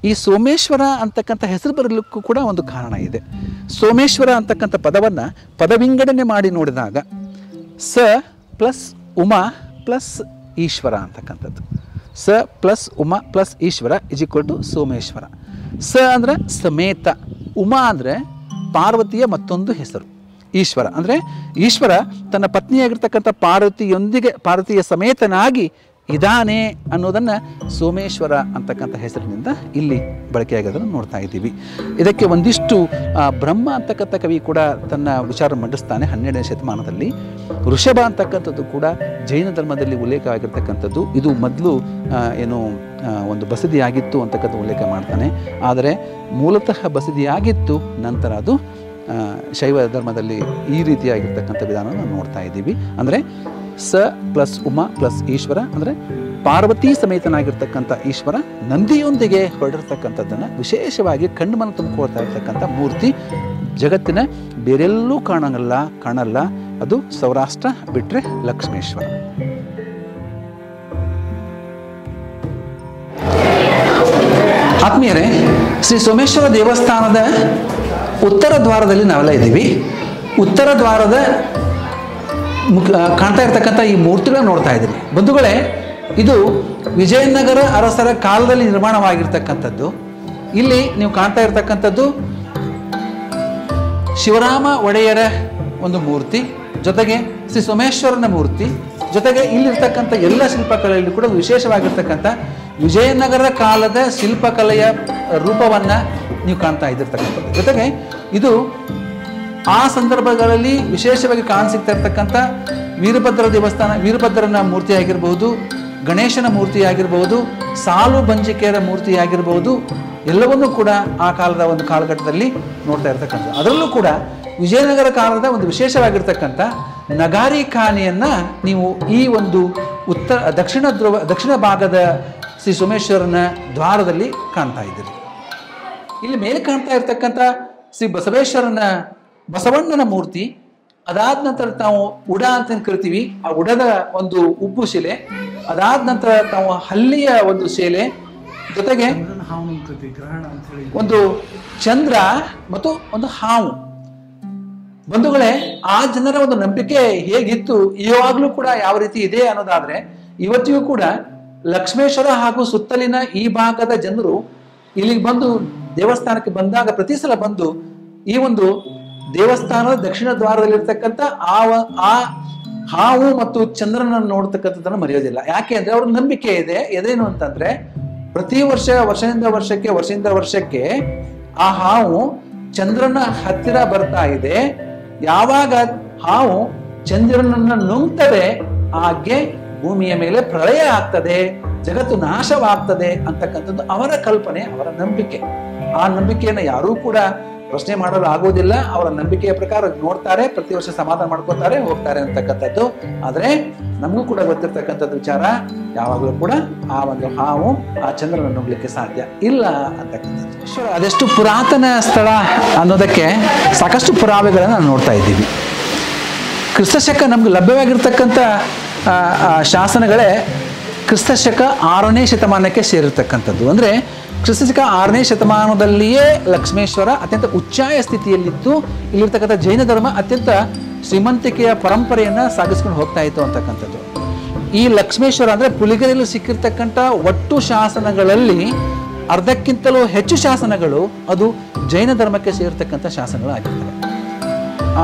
ಈ ಸೋಮೇಶ್ವರ ಅಂತಕ್ಕಂಥ ಹೆಸರು ಬರಲಿಕ್ಕೂ ಕೂಡ ಒಂದು ಕಾರಣ ಇದೆ. ಸೋಮೇಶ್ವರ ಅಂತಕ್ಕಂಥ ಪದವನ್ನು ಪದವಿಂಗಡಣೆ ಮಾಡಿ ನೋಡಿದಾಗ ಸ ಪ್ಲಸ್ ಉಮಾ ಪ್ಲಸ್ ಈಶ್ವರ ಅಂತಕ್ಕಂಥದ್ದು. ಸ plus Uma plus Ishwara is equal to Someshwara. ಸ ಅಂದರೆ ಸಮೇತ, ಉಮಾ ಅಂದರೆ ಪಾರ್ವತಿಯ ಮತ್ತೊಂದು ಹೆಸರು, ಈಶ್ವರ ಅಂದರೆ ಈಶ್ವರ ತನ್ನ ಪತ್ನಿಯಾಗಿರ್ತಕ್ಕಂಥ ಪಾರ್ವತಿಯ ಸಮೇತನಾಗಿ ಇದಾನೆ ಅನ್ನೋದನ್ನು ಸೋಮೇಶ್ವರ ಅಂತಕ್ಕಂಥ ಹೆಸರಿನಿಂದ ಇಲ್ಲಿ ಬಳಕೆಯಾಗೋದನ್ನು ನೋಡ್ತಾ ಇದ್ದೀವಿ. ಇದಕ್ಕೆ ಒಂದಿಷ್ಟು ಬ್ರಹ್ಮ ಅಂತಕ್ಕಂಥ ಕವಿ ಕೂಡ ತನ್ನ ವಿಚಾರ ಮಂಡಿಸ್ತಾನೆ 12ನೇ ಶತಮಾನದಲ್ಲಿ. ವೃಷಭ ಅಂತಕ್ಕಂಥದ್ದು ಕೂಡ ಜೈನ ಧರ್ಮದಲ್ಲಿ ಉಲ್ಲೇಖವಾಗಿರ್ತಕ್ಕಂಥದ್ದು. ಇದು ಮೊದಲು ಒಂದು ಬಸದಿಯಾಗಿತ್ತು ಅಂತಕ್ಕಂಥ ಉಲ್ಲೇಖ ಮಾಡ್ತಾನೆ. ಆದರೆ ಮೂಲತಃ ಬಸದಿಯಾಗಿತ್ತು, ನಂತರ ಅದು ಶೈವ ಧರ್ಮದಲ್ಲಿ ಈ ರೀತಿಯಾಗಿರ್ತಕ್ಕಂಥ ವಿಧಾನವನ್ನು ನೋಡ್ತಾ ಇದ್ದೀವಿ. ಅಂದರೆ ಸ ಪ್ಲಸ್ ಉಮಾ ಪ್ಲಸ್ ಈಶ್ವರ ಅಂದರೆ ಪಾರ್ವತಿ ಸಮೇತನಾಗಿರ್ತಕ್ಕಂಥ ಈಶ್ವರ ನಂದಿಯೊಂದಿಗೆ ಹೊರಡಿರ್ತಕ್ಕಂಥದ್ದನ್ನು ವಿಶೇಷವಾಗಿ ಕಣ್ಮನ ತುಂಬಿಕೊಳ್ತಾ ಇರ್ತಕ್ಕಂಥ ಮೂರ್ತಿ ಜಗತ್ತಿನ ಬೇರೆಲ್ಲೂ ಕಾಣಲ್ಲ. ಅದು ಸೌರಾಷ್ಟ್ರ ಬಿಟ್ಟರೆ ಲಕ್ಷ್ಮೇಶ್ವರ. ಆತ್ಮೀಯರೇ, ಶ್ರೀ ಸೋಮೇಶ್ವರ ದೇವಸ್ಥಾನದ ಉತ್ತರ ದ್ವಾರದಲ್ಲಿ ನಾವೆಲ್ಲ ಇದ್ದೀವಿ. ಉತ್ತರ ದ್ವಾರದ ಕಾಣ್ತಾ ಇರ್ತಕ್ಕಂಥ ಈ ಮೂರ್ತಿಗಳನ್ನ ನೋಡ್ತಾ ಇದ್ದೀರಿ. ಬಂಧುಗಳೇ, ಇದು ವಿಜಯನಗರ ಅರಸರ ಕಾಲದಲ್ಲಿ ನಿರ್ಮಾಣವಾಗಿರ್ತಕ್ಕಂಥದ್ದು. ಇಲ್ಲಿ ನೀವು ಕಾಣ್ತಾ ಇರ್ತಕ್ಕಂಥದ್ದು ಶಿವರಾಮ ಒಡೆಯರ ಒಂದು ಮೂರ್ತಿ, ಜೊತೆಗೆ ಶ್ರೀ ಸೋಮೇಶ್ವರನ ಮೂರ್ತಿ, ಜೊತೆಗೆ ಇಲ್ಲಿರ್ತಕ್ಕಂಥ ಎಲ್ಲ ಶಿಲ್ಪಕಲೆಯಲ್ಲಿ ಕೂಡ ವಿಶೇಷವಾಗಿರ್ತಕ್ಕಂಥ ವಿಜಯನಗರ ಕಾಲದ ಶಿಲ್ಪಕಲೆಯ ರೂಪವನ್ನು ನೀವು ಕಾಣ್ತಾ ಇದ್ದಿರ್ತಕ್ಕಂಥದ್ದು. ಜೊತೆಗೆ ಇದು ಆ ಸಂದರ್ಭಗಳಲ್ಲಿ ವಿಶೇಷವಾಗಿ ಕಾಣಸಿಗ್ತಾ ಇರ್ತಕ್ಕಂಥ ವೀರಭದ್ರ ದೇವಸ್ಥಾನ, ವೀರಭದ್ರನ ಮೂರ್ತಿ ಆಗಿರಬಹುದು, ಗಣೇಶನ ಮೂರ್ತಿಯಾಗಿರ್ಬೋದು, ಸಾಲು ಬಂಜಿಕೆಯರ ಮೂರ್ತಿಯಾಗಿರ್ಬೋದು, ಎಲ್ಲವನ್ನೂ ಕೂಡ ಆ ಕಾಲದ ಒಂದು ಕಾಲಘಟ್ಟದಲ್ಲಿ ನೋಡ್ತಾ ಇರ್ತಕ್ಕಂಥದ್ದು. ಅದರಲ್ಲೂ ಕೂಡ ವಿಜಯನಗರ ಕಾಲದ ಒಂದು ವಿಶೇಷವಾಗಿರ್ತಕ್ಕಂಥ ನಗಾರಿ ಖಾನಿಯನ್ನು ನೀವು ಈ ಒಂದು ದಕ್ಷಿಣ ಭಾಗದ ಶ್ರೀ ಸೋಮೇಶ್ವರನ ದ್ವಾರದಲ್ಲಿ ಕಾಣ್ತಾ ಇದ್ದೀರಿ. ಇಲ್ಲಿ ಮೇಲೆ ಕಾಣ್ತಾ ಇರ್ತಕ್ಕಂಥ ಶ್ರೀ ಬಸವಣ್ಣನ ಮೂರ್ತಿ, ಅದಾದ ನಂತರ ನಾವು ಉಡ ಅಂತ ಕರಿತೀವಿ, ಆ ಉಡದ ಒಂದು ಉಬ್ಬು ಶಿಲೆ, ಅದಾದ ನಂತರ ನಾವು ಹಲ್ಲಿಯ ಒಂದು ಶಿಲೆ, ಜೊತೆಗೆ ಒಂದು ಚಂದ್ರ ಮತ್ತು ಒಂದು ಹಾವು. ಬಂಧುಗಳೇ, ಆ ಜನರ ಒಂದು ನಂಬಿಕೆ ಹೇಗಿತ್ತು, ಇವಾಗಲೂ ಕೂಡ ಯಾವ ರೀತಿ ಇದೆ ಅನ್ನೋದಾದ್ರೆ, ಇವತ್ತಿಗೂ ಕೂಡ ಲಕ್ಷ್ಮೇಶ್ವರ ಹಾಗೂ ಸುತ್ತಲಿನ ಈ ಭಾಗದ ಜನರು ಇಲ್ಲಿಗೆ ಬಂದು ದೇವಸ್ಥಾನಕ್ಕೆ ಬಂದಾಗ ಪ್ರತಿ ಸಲ ಬಂದು ಈ ಒಂದು ದೇವಸ್ಥಾನದ ದಕ್ಷಿಣ ದ್ವಾರದಲ್ಲಿರ್ತಕ್ಕಂಥ ಆ ಹಾವು ಮತ್ತು ಚಂದ್ರನನ್ನು ನೋಡ್ತಕ್ಕಂಥದ್ದನ್ನು ಮರೆಯೋದಿಲ್ಲ. ಯಾಕೆ ಅಂದ್ರೆ ಅವ್ರ ನಂಬಿಕೆ ಇದೆ. ಎದೇನು ಅಂತಂದ್ರೆ, ಪ್ರತಿ ವರ್ಷದಿಂದ ವರ್ಷಕ್ಕೆ ಆ ಹಾವು ಚಂದ್ರನ ಹತ್ತಿರ ಬರ್ತಾ ಇದೆ. ಯಾವಾಗ ಹಾವು ಚಂದ್ರನನ್ನ ನುಂಗ್ತದೆ, ಹಾಗೆ ಭೂಮಿಯ ಮೇಲೆ ಪ್ರಳಯ ಆಗ್ತದೆ, ಜಗತ್ತು ನಾಶವಾಗ್ತದೆ ಅಂತಕ್ಕಂಥದ್ದು ಅವರ ಕಲ್ಪನೆ, ಅವರ ನಂಬಿಕೆ. ಆ ನಂಬಿಕೆಯನ್ನು ಯಾರೂ ಕೂಡ ಪ್ರಶ್ನೆ ಮಾಡಲು ಆಗೋದಿಲ್ಲ. ಅವರ ನಂಬಿಕೆಯ ಪ್ರಕಾರ ನೋಡ್ತಾರೆ, ಪ್ರತಿ ವರ್ಷ ಸಮಾಧಾನ ಮಾಡ್ಕೋತಾರೆ, ಹೋಗ್ತಾರೆ ಅಂತಕ್ಕಂಥದ್ದು. ಆದ್ರೆ ನಮಗೂ ಕೂಡ ಗೊತ್ತಿರ್ತಕ್ಕಂಥದ್ದು ವಿಚಾರ, ಯಾವಾಗಲೂ ಕೂಡ ಆ ಒಂದು ಹಾವು ಆ ಚಂದ್ರನ ನುಗ್ಲಿಕ್ಕೆ ಸಾಧ್ಯ ಇಲ್ಲ ಅಂತಕ್ಕಂಥದ್ದು. ಅದೆಷ್ಟು ಪುರಾತನ ಸ್ಥಳ ಅನ್ನೋದಕ್ಕೆ ಸಾಕಷ್ಟು ಪುರಾವೆಗಳನ್ನು ನಾವು ನೋಡ್ತಾ ಇದ್ದೀವಿ. ಕ್ರಿಸ್ತಶಕ ನಮ್ಗೆ ಲಭ್ಯವಾಗಿರ್ತಕ್ಕಂಥ ಶಾಸನಗಳೇ ಕ್ರಿಸ್ತಶಕ 6ನೇ ಶತಮಾನಕ್ಕೆ ಸೇರಿರ್ತಕ್ಕಂಥದ್ದು. ಅಂದರೆ ಕ್ರಿಸ್ತಶಕ 6ನೇ ಶತಮಾನದಲ್ಲಿಯೇ ಲಕ್ಷ್ಮೇಶ್ವರ ಅತ್ಯಂತ ಉಚ್ಚಾಯ ಸ್ಥಿತಿಯಲ್ಲಿತ್ತು. ಇಲ್ಲಿರ್ತಕ್ಕಂಥ ಜೈನ ಧರ್ಮ ಅತ್ಯಂತ ಶ್ರೀಮಂತಿಕೆಯ ಪರಂಪರೆಯನ್ನು ಸಾಗಿಸ್ಕೊಂಡು ಹೋಗ್ತಾ ಇತ್ತು ಅಂತಕ್ಕಂಥದ್ದು. ಈ ಲಕ್ಷ್ಮೇಶ್ವರ ಅಂದರೆ ಪುಲಿಗೆರೆಯಲ್ಲಿ ಸಿಕ್ಕಿರ್ತಕ್ಕಂಥ ಒಟ್ಟು ಶಾಸನಗಳಲ್ಲಿ ಅರ್ಧಕ್ಕಿಂತಲೂ ಹೆಚ್ಚು ಶಾಸನಗಳು ಅದು ಜೈನ ಧರ್ಮಕ್ಕೆ ಸೇರಿರ್ತಕ್ಕಂಥ ಶಾಸನಗಳಾಗಿರ್ತವೆ.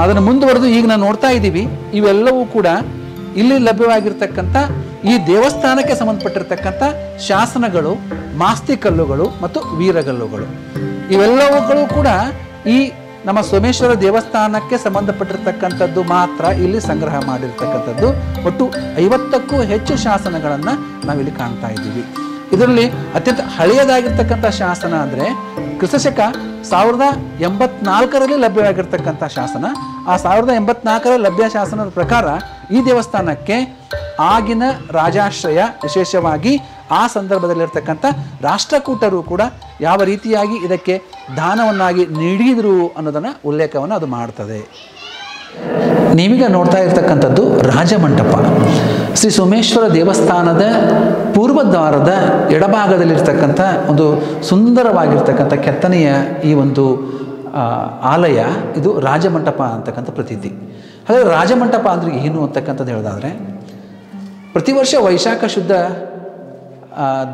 ಅದನ್ನು ಮುಂದುವರೆದು ಈಗ ನಾವು ನೋಡ್ತಾ ಇದ್ದೀವಿ. ಇವೆಲ್ಲವೂ ಕೂಡ ಇಲ್ಲಿ ಲಭ್ಯವಾಗಿರ್ತಕ್ಕಂಥ ಈ ದೇವಸ್ಥಾನಕ್ಕೆ ಸಂಬಂಧಪಟ್ಟಿರ್ತಕ್ಕಂಥ ಶಾಸನಗಳು, ಮಾಸ್ತಿ ಕಲ್ಲುಗಳು ಮತ್ತು ವೀರಗಲ್ಲುಗಳು. ಇವೆಲ್ಲವುಗಳು ಕೂಡ ಈ ನಮ್ಮ ಸೋಮೇಶ್ವರ ದೇವಸ್ಥಾನಕ್ಕೆ ಸಂಬಂಧಪಟ್ಟಿರ್ತಕ್ಕಂಥದ್ದು ಮಾತ್ರ ಇಲ್ಲಿ ಸಂಗ್ರಹ ಮಾಡಿರ್ತಕ್ಕಂಥದ್ದು. ಒಟ್ಟು 50ಕ್ಕೂ ಹೆಚ್ಚು ಶಾಸನಗಳನ್ನು ನಾವಿಲ್ಲಿ ಕಾಣ್ತಾ ಇದ್ದೀವಿ. ಇದರಲ್ಲಿ ಅತ್ಯಂತ ಹಳೆಯದಾಗಿರ್ತಕ್ಕಂಥ ಶಾಸನ ಅಂದರೆ ಕ್ರಿಸ್ತಶಕ 1084ರಲ್ಲಿ ಲಭ್ಯವಾಗಿರ್ತಕ್ಕಂಥ ಶಾಸನ. ಆ 1084ರ ಲಭ್ಯ ಶಾಸನದ ಪ್ರಕಾರ ಈ ದೇವಸ್ಥಾನಕ್ಕೆ ಆಗಿನ ರಾಜಾಶ್ರಯ, ವಿಶೇಷವಾಗಿ ಆ ಸಂದರ್ಭದಲ್ಲಿರ್ತಕ್ಕಂಥ ರಾಷ್ಟ್ರಕೂಟರು ಕೂಡ ಯಾವ ರೀತಿಯಾಗಿ ಇದಕ್ಕೆ ದಾನವನ್ನಾಗಿ ನೀಡಿದರು ಅನ್ನೋದನ್ನು ಉಲ್ಲೇಖವನ್ನು ಅದು ಮಾಡ್ತದೆ. ನೀವೀಗ ನೋಡ್ತಾ ಇರ್ತಕ್ಕಂಥದ್ದು ರಾಜಮಂಟಪ. ಶ್ರೀ ಸೋಮೇಶ್ವರ ದೇವಸ್ಥಾನದ ಪೂರ್ವದ್ವಾರದ ಎಡಭಾಗದಲ್ಲಿರ್ತಕ್ಕಂಥ ಒಂದು ಸುಂದರವಾಗಿರ್ತಕ್ಕಂಥ ಕೆತ್ತನೆಯ ಈ ಒಂದು ಆಲಯ, ಇದು ರಾಜಮಂಟಪ ಅಂತಕ್ಕಂಥ ಪ್ರತೀತಿ. ಹಾಗಾದರೆ ರಾಜಮಂಟಪ ಅಂದರೆ ಏನು ಅಂತಕ್ಕಂಥದ್ದು ಹೇಳೋದಾದರೆ, ಪ್ರತಿ ವರ್ಷ ವೈಶಾಖ ಶುದ್ಧ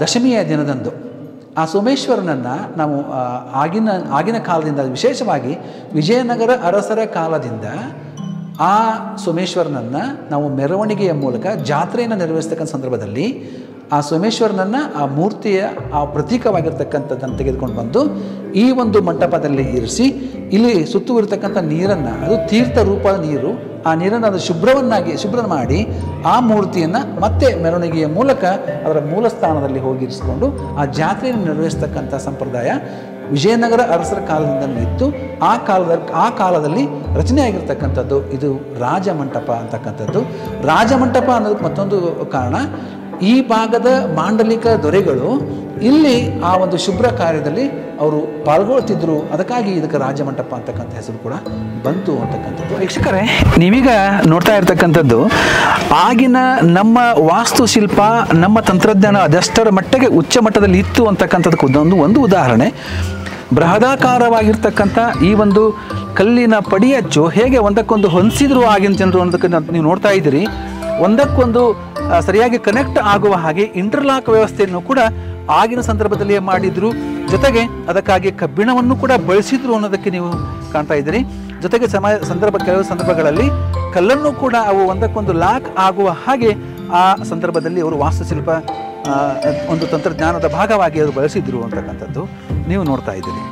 ದಶಮಿಯ ದಿನದಂದು ಆ ಸೋಮೇಶ್ವರನನ್ನು ನಾವು ಆಗಿನ ಕಾಲದಿಂದ, ವಿಶೇಷವಾಗಿ ವಿಜಯನಗರ ಅರಸರ ಕಾಲದಿಂದ ಆ ಸೋಮೇಶ್ವರನನ್ನು ನಾವು ಮೆರವಣಿಗೆಯ ಮೂಲಕ ಜಾತ್ರೆಯನ್ನು ನೆರವೇರಿಸ್ತಕ್ಕಂಥ ಸಂದರ್ಭದಲ್ಲಿ ಆ ಸೋಮೇಶ್ವರನನ್ನು, ಆ ಮೂರ್ತಿಯ ಆ ಪ್ರತೀಕವಾಗಿರ್ತಕ್ಕಂಥದ್ದನ್ನು ತೆಗೆದುಕೊಂಡು ಬಂದು ಈ ಒಂದು ಮಂಟಪದಲ್ಲಿ ಇರಿಸಿ, ಇಲ್ಲಿ ಸುತ್ತುವರಿತಕ್ಕಂಥ ನೀರನ್ನು, ಅದು ತೀರ್ಥ ರೂಪದ ನೀರು, ಆ ನೀರನ್ನು ಅದು ಶುಭ್ರ ಮಾಡಿ ಆ ಮೂರ್ತಿಯನ್ನು ಮತ್ತೆ ಮೆರವಣಿಗೆಯ ಮೂಲಕ ಅದರ ಮೂಲ ಸ್ಥಾನದಲ್ಲಿ ಹೋಗಿರಿಸಿಕೊಂಡು ಆ ಜಾತ್ರೆಯನ್ನು ನೆರವೇರಿಸ್ತಕ್ಕಂಥ ಸಂಪ್ರದಾಯ ವಿಜಯನಗರ ಅರಸರ ಕಾಲದಿಂದಲೂ ಇತ್ತು. ಆ ಕಾಲದಲ್ಲಿ ರಚನೆಯಾಗಿರ್ತಕ್ಕಂಥದ್ದು ಇದು ರಾಜಮಂಟಪ ಅಂತಕ್ಕಂಥದ್ದು. ರಾಜಮಂಟಪ ಅನ್ನೋದಕ್ಕೆ ಮತ್ತೊಂದು ಕಾರಣ, ಈ ಭಾಗದ ಮಾಂಡಲಿಕ ದೊರೆಗಳು ಇಲ್ಲಿ ಆ ಒಂದು ಶುಭ್ರ ಕಾರ್ಯದಲ್ಲಿ ಅವರು ಪಾಲ್ಗೊಳ್ತಿದ್ರು. ಅದಕ್ಕಾಗಿ ಇದಕ್ಕೆ ರಾಜಮಂಟಪ ಅಂತಕ್ಕಂಥ ಹೆಸರು ಕೂಡ ಬಂತು ಅಂತಕ್ಕಂಥದ್ದು. ವೀಕ್ಷಕರೇ, ನೀವೀಗ ನೋಡ್ತಾ ಇರ್ತಕ್ಕಂಥದ್ದು ಆಗಿನ ನಮ್ಮ ವಾಸ್ತುಶಿಲ್ಪ, ನಮ್ಮ ತಂತ್ರಜ್ಞಾನ ಅದೆಷ್ಟರ ಮಟ್ಟಿಗೆ ಉಚ್ಚ ಮಟ್ಟದಲ್ಲಿ ಇತ್ತು ಅಂತಕ್ಕಂಥದ್ದಕ್ಕೆ ಒಂದು ಉದಾಹರಣೆ. ಬೃಹದಾಕಾರವಾಗಿರ್ತಕ್ಕಂಥ ಈ ಒಂದು ಕಲ್ಲಿನ ಪಡಿಯಚ್ಚು ಹೇಗೆ ಒಂದಕ್ಕೊಂದು ಹೊಂದಿಸಿದ್ರು ಆಗಿನ ಜನರು ಅನ್ನೋದಕ್ಕೆ ನೀವು ನೋಡ್ತಾ ಇದ್ದೀರಿ. ಒಂದಕ್ಕೊಂದು ಸರಿಯಾಗಿ ಕನೆಕ್ಟ್ ಆಗುವ ಹಾಗೆ ಇಂಟರ್ಲಾಕ್ ವ್ಯವಸ್ಥೆಯನ್ನು ಕೂಡ ಆಗಿನ ಸಂದರ್ಭದಲ್ಲಿಯೇ ಮಾಡಿದ್ರು. ಜೊತೆಗೆ ಅದಕ್ಕಾಗಿ ಕಬ್ಬಿಣವನ್ನು ಕೂಡ ಬಳಸಿದ್ರು ಅನ್ನೋದಕ್ಕೆ ನೀವು ಕಾಣ್ತಾ ಇದ್ದೀರಿ. ಜೊತೆಗೆ ಕೆಲವು ಸಂದರ್ಭಗಳಲ್ಲಿ ಕಲ್ಲನ್ನು ಕೂಡ ಅವು ಒಂದಕ್ಕೊಂದು ಲಾಕ್ ಆಗುವ ಹಾಗೆ ಆ ಸಂದರ್ಭದಲ್ಲಿ ಅವರು ವಾಸ್ತುಶಿಲ್ಪ ಒಂದು ತಂತ್ರಜ್ಞಾನದ ಭಾಗವಾಗಿ ಅವರು ಬಳಸಿದ್ರು ಅಂತಕ್ಕಂಥದ್ದು ನೀವು ನೋಡ್ತಾ ಇದ್ದೀರಿ.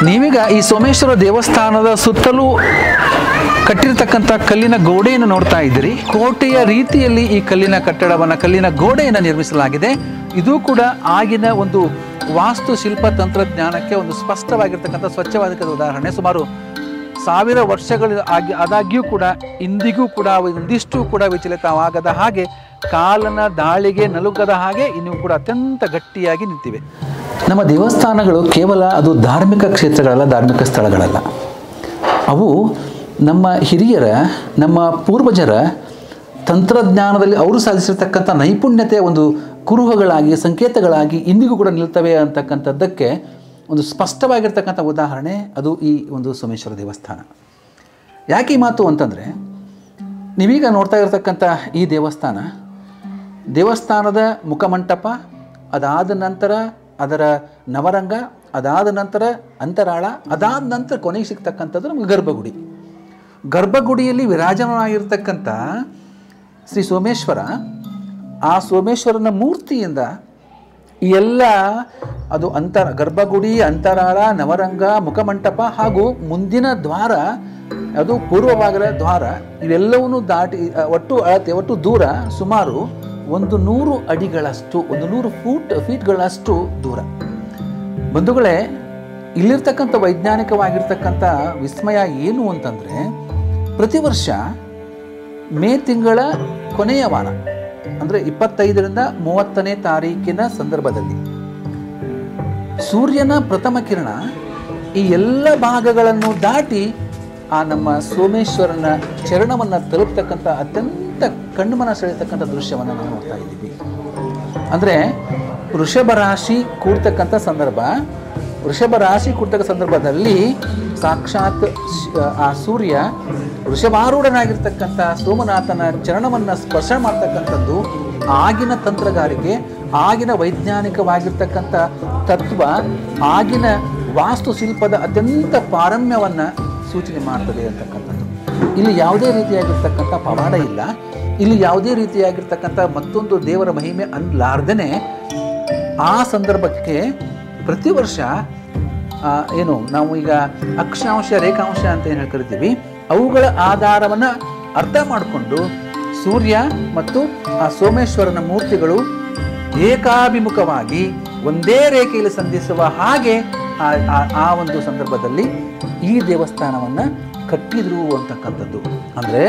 ನೀವೀಗ ಈ ಸೋಮೇಶ್ವರ ದೇವಸ್ಥಾನದ ಸುತ್ತಲೂ ಕಟ್ಟಿರ್ತಕ್ಕಂಥ ಕಲ್ಲಿನ ಗೋಡೆಯನ್ನು ನೋಡ್ತಾ ಇದ್ದೀರಿ. ಕೋಟೆಯ ರೀತಿಯಲ್ಲಿ ಈ ಕಲ್ಲಿನ ಕಟ್ಟಡವನ್ನು, ಕಲ್ಲಿನ ಗೋಡೆಯನ್ನು ನಿರ್ಮಿಸಲಾಗಿದೆ. ಇದು ಕೂಡ ಆಗಿನ ಒಂದು ವಾಸ್ತುಶಿಲ್ಪ ತಂತ್ರಜ್ಞಾನಕ್ಕೆ ಒಂದು ಸ್ಪಷ್ಟವಾಗಿರ್ತಕ್ಕಂಥ ಸ್ವಚ್ಛವಾದ ಉದಾಹರಣೆ. ಸುಮಾರು 1000 ವರ್ಷಗಳು ಆದಾಗ್ಯೂ ಕೂಡ ಇಂದಿಗೂ ಕೂಡ ಒಂದಿಷ್ಟು ಕೂಡ ವಿಚಲಿತವಾಗದ ಹಾಗೆ, ಕಾಲನ ದಾಳಿಗೆ ನಲುಗದ ಹಾಗೆ ಇನ್ನೂ ಕೂಡ ಅತ್ಯಂತ ಗಟ್ಟಿಯಾಗಿ ನಿಂತಿವೆ. ನಮ್ಮ ದೇವಸ್ಥಾನಗಳು ಕೇವಲ ಅದು ಧಾರ್ಮಿಕ ಕ್ಷೇತ್ರಗಳಲ್ಲ, ಧಾರ್ಮಿಕ ಸ್ಥಳಗಳಲ್ಲ. ಅವು ನಮ್ಮ ಹಿರಿಯರ, ನಮ್ಮ ಪೂರ್ವಜರ ತಂತ್ರಜ್ಞಾನದಲ್ಲಿ ಅವರು ಸಾಧಿಸಿರ್ತಕ್ಕಂಥ ನೈಪುಣ್ಯತೆಯ ಒಂದು ಕುರುಹುಗಳಾಗಿ, ಸಂಕೇತಗಳಾಗಿ ಇಂದಿಗೂ ಕೂಡ ನಿಲ್ತವೆ ಅಂತಕ್ಕಂಥದ್ದಕ್ಕೆ ಒಂದು ಸ್ಪಷ್ಟವಾಗಿರ್ತಕ್ಕಂಥ ಉದಾಹರಣೆ ಅದು ಈ ಒಂದು ಸೋಮೇಶ್ವರ ದೇವಸ್ಥಾನ. ಯಾಕೆ ಈ ಮಾತು ಅಂತಂದರೆ, ನೀವೀಗ ನೋಡ್ತಾ ಇರತಕ್ಕಂಥ ಈ ದೇವಸ್ಥಾನದ ಮುಖಮಂಟಪ, ಅದಾದ ನಂತರ ಅದರ ನವರಂಗ, ಅದಾದ ನಂತರ ಅಂತರಾಳ, ಅದಾದ ನಂತರ ಕೊನೆಗೆ ಸಿಗ್ತಕ್ಕಂಥದ್ದು ನಮಗೆ ಗರ್ಭಗುಡಿಯಲ್ಲಿ ವಿರಾಜಮಾನಾಗಿರ್ತಕ್ಕಂಥ ಶ್ರೀ ಸೋಮೇಶ್ವರ, ಆ ಸೋಮೇಶ್ವರನ ಮೂರ್ತಿಯಿಂದ ಈ ಎಲ್ಲ ಅದು ಗರ್ಭಗುಡಿ, ಅಂತರಾಳ, ನವರಂಗ, ಮುಖಮಂಟಪ ಹಾಗೂ ಮುಂದಿನ ದ್ವಾರ, ಅದು ಪೂರ್ವ ಭಾಗದ ದ್ವಾರ, ಇವೆಲ್ಲವನ್ನೂ ದಾಟಿ ಒಟ್ಟು ದೂರ ಸುಮಾರು 100 ಅಡಿಗಳಷ್ಟು, 100 ಫೀಟ್ಗಳಷ್ಟು ದೂರ. ಬಂಧುಗಳೇ, ಇಲ್ಲಿರ್ತಕ್ಕಂಥ ವೈಜ್ಞಾನಿಕವಾಗಿರ್ತಕ್ಕಂಥ ವಿಸ್ಮಯ ಏನು ಅಂತಂದರೆ, ಪ್ರತಿ ವರ್ಷ ಮೇ ತಿಂಗಳ ಕೊನೆಯ ವಾರ ಅಂದರೆ 25ರಿಂದ 30ನೇ ತಾರೀಕಿನ ಸಂದರ್ಭದಲ್ಲಿ ಸೂರ್ಯನ ಪ್ರಥಮ ಕಿರಣ ಈ ಎಲ್ಲ ಭಾಗಗಳನ್ನು ದಾಟಿ ಆ ನಮ್ಮ ಸೋಮೇಶ್ವರನ ಚರಣವನ್ನು ತಲುಪ್ತಕ್ಕಂಥ ಅತ್ಯಂತ ಕಣ್ಣುಮನ ಸೆಳೆಯತಕ್ಕಂಥ ದೃಶ್ಯವನ್ನು ನಾವು ನೋಡ್ತಾ ಇದ್ದೀವಿ. ಅಂದರೆ ವೃಷಭ ರಾಶಿ ಕೂಡ್ತಕ್ಕಂಥ ಸಂದರ್ಭದಲ್ಲಿ ಸಾಕ್ಷಾತ್ ಆ ಸೂರ್ಯ ವೃಷಭಾರೂಢನಾಗಿರ್ತಕ್ಕಂಥ ಸೋಮನಾಥನ ಚರಣವನ್ನು ಸ್ಪರ್ಶ ಮಾಡ್ತಕ್ಕಂಥದ್ದು ಆಗಿನ ತಂತ್ರಗಾರಿಕೆ, ಆಗಿನ ವೈಜ್ಞಾನಿಕವಾಗಿರ್ತಕ್ಕಂಥ ತತ್ವ, ಆಗಿನ ವಾಸ್ತುಶಿಲ್ಪದ ಅತ್ಯಂತ ಪಾರಮ್ಯವನ್ನು ಸೂಚನೆ ಮಾಡ್ತದೆ ಅಂತಕ್ಕಂಥದ್ದು. ಇಲ್ಲಿ ಯಾವುದೇ ರೀತಿಯಾಗಿರ್ತಕ್ಕಂಥ ಪವಾಡ ಇಲ್ಲ, ಇಲ್ಲಿ ಯಾವುದೇ ರೀತಿಯಾಗಿರ್ತಕ್ಕಂಥ ಮತ್ತೊಂದು ದೇವರ ಮಹಿಮೆ ಅನ್ಲಾರ್ದೇ ಆ ಸಂದರ್ಭಕ್ಕೆ ಪ್ರತಿ ವರ್ಷ ಏನು ನಾವು ಈಗ ಅಕ್ಷಾಂಶ, ರೇಖಾಂಶ ಅಂತ ಏನು ಹೇಳಿ ಕರಿತೀವಿ, ಅವುಗಳ ಆಧಾರವನ್ನು ಅರ್ಥ ಮಾಡಿಕೊಂಡು ಸೂರ್ಯ ಮತ್ತು ಆ ಸೋಮೇಶ್ವರನ ಮೂರ್ತಿಗಳು ಏಕಾಭಿಮುಖವಾಗಿ ಒಂದೇ ರೇಖೆಯಲ್ಲಿ ಸಂಧಿಸುವ ಹಾಗೆ ಆ ಒಂದು ಸಂದರ್ಭದಲ್ಲಿ ಈ ದೇವಸ್ಥಾನವನ್ನು ಕಟ್ಟಿದ್ರು ಅಂತಕ್ಕಂಥದ್ದು. ಅಂದರೆ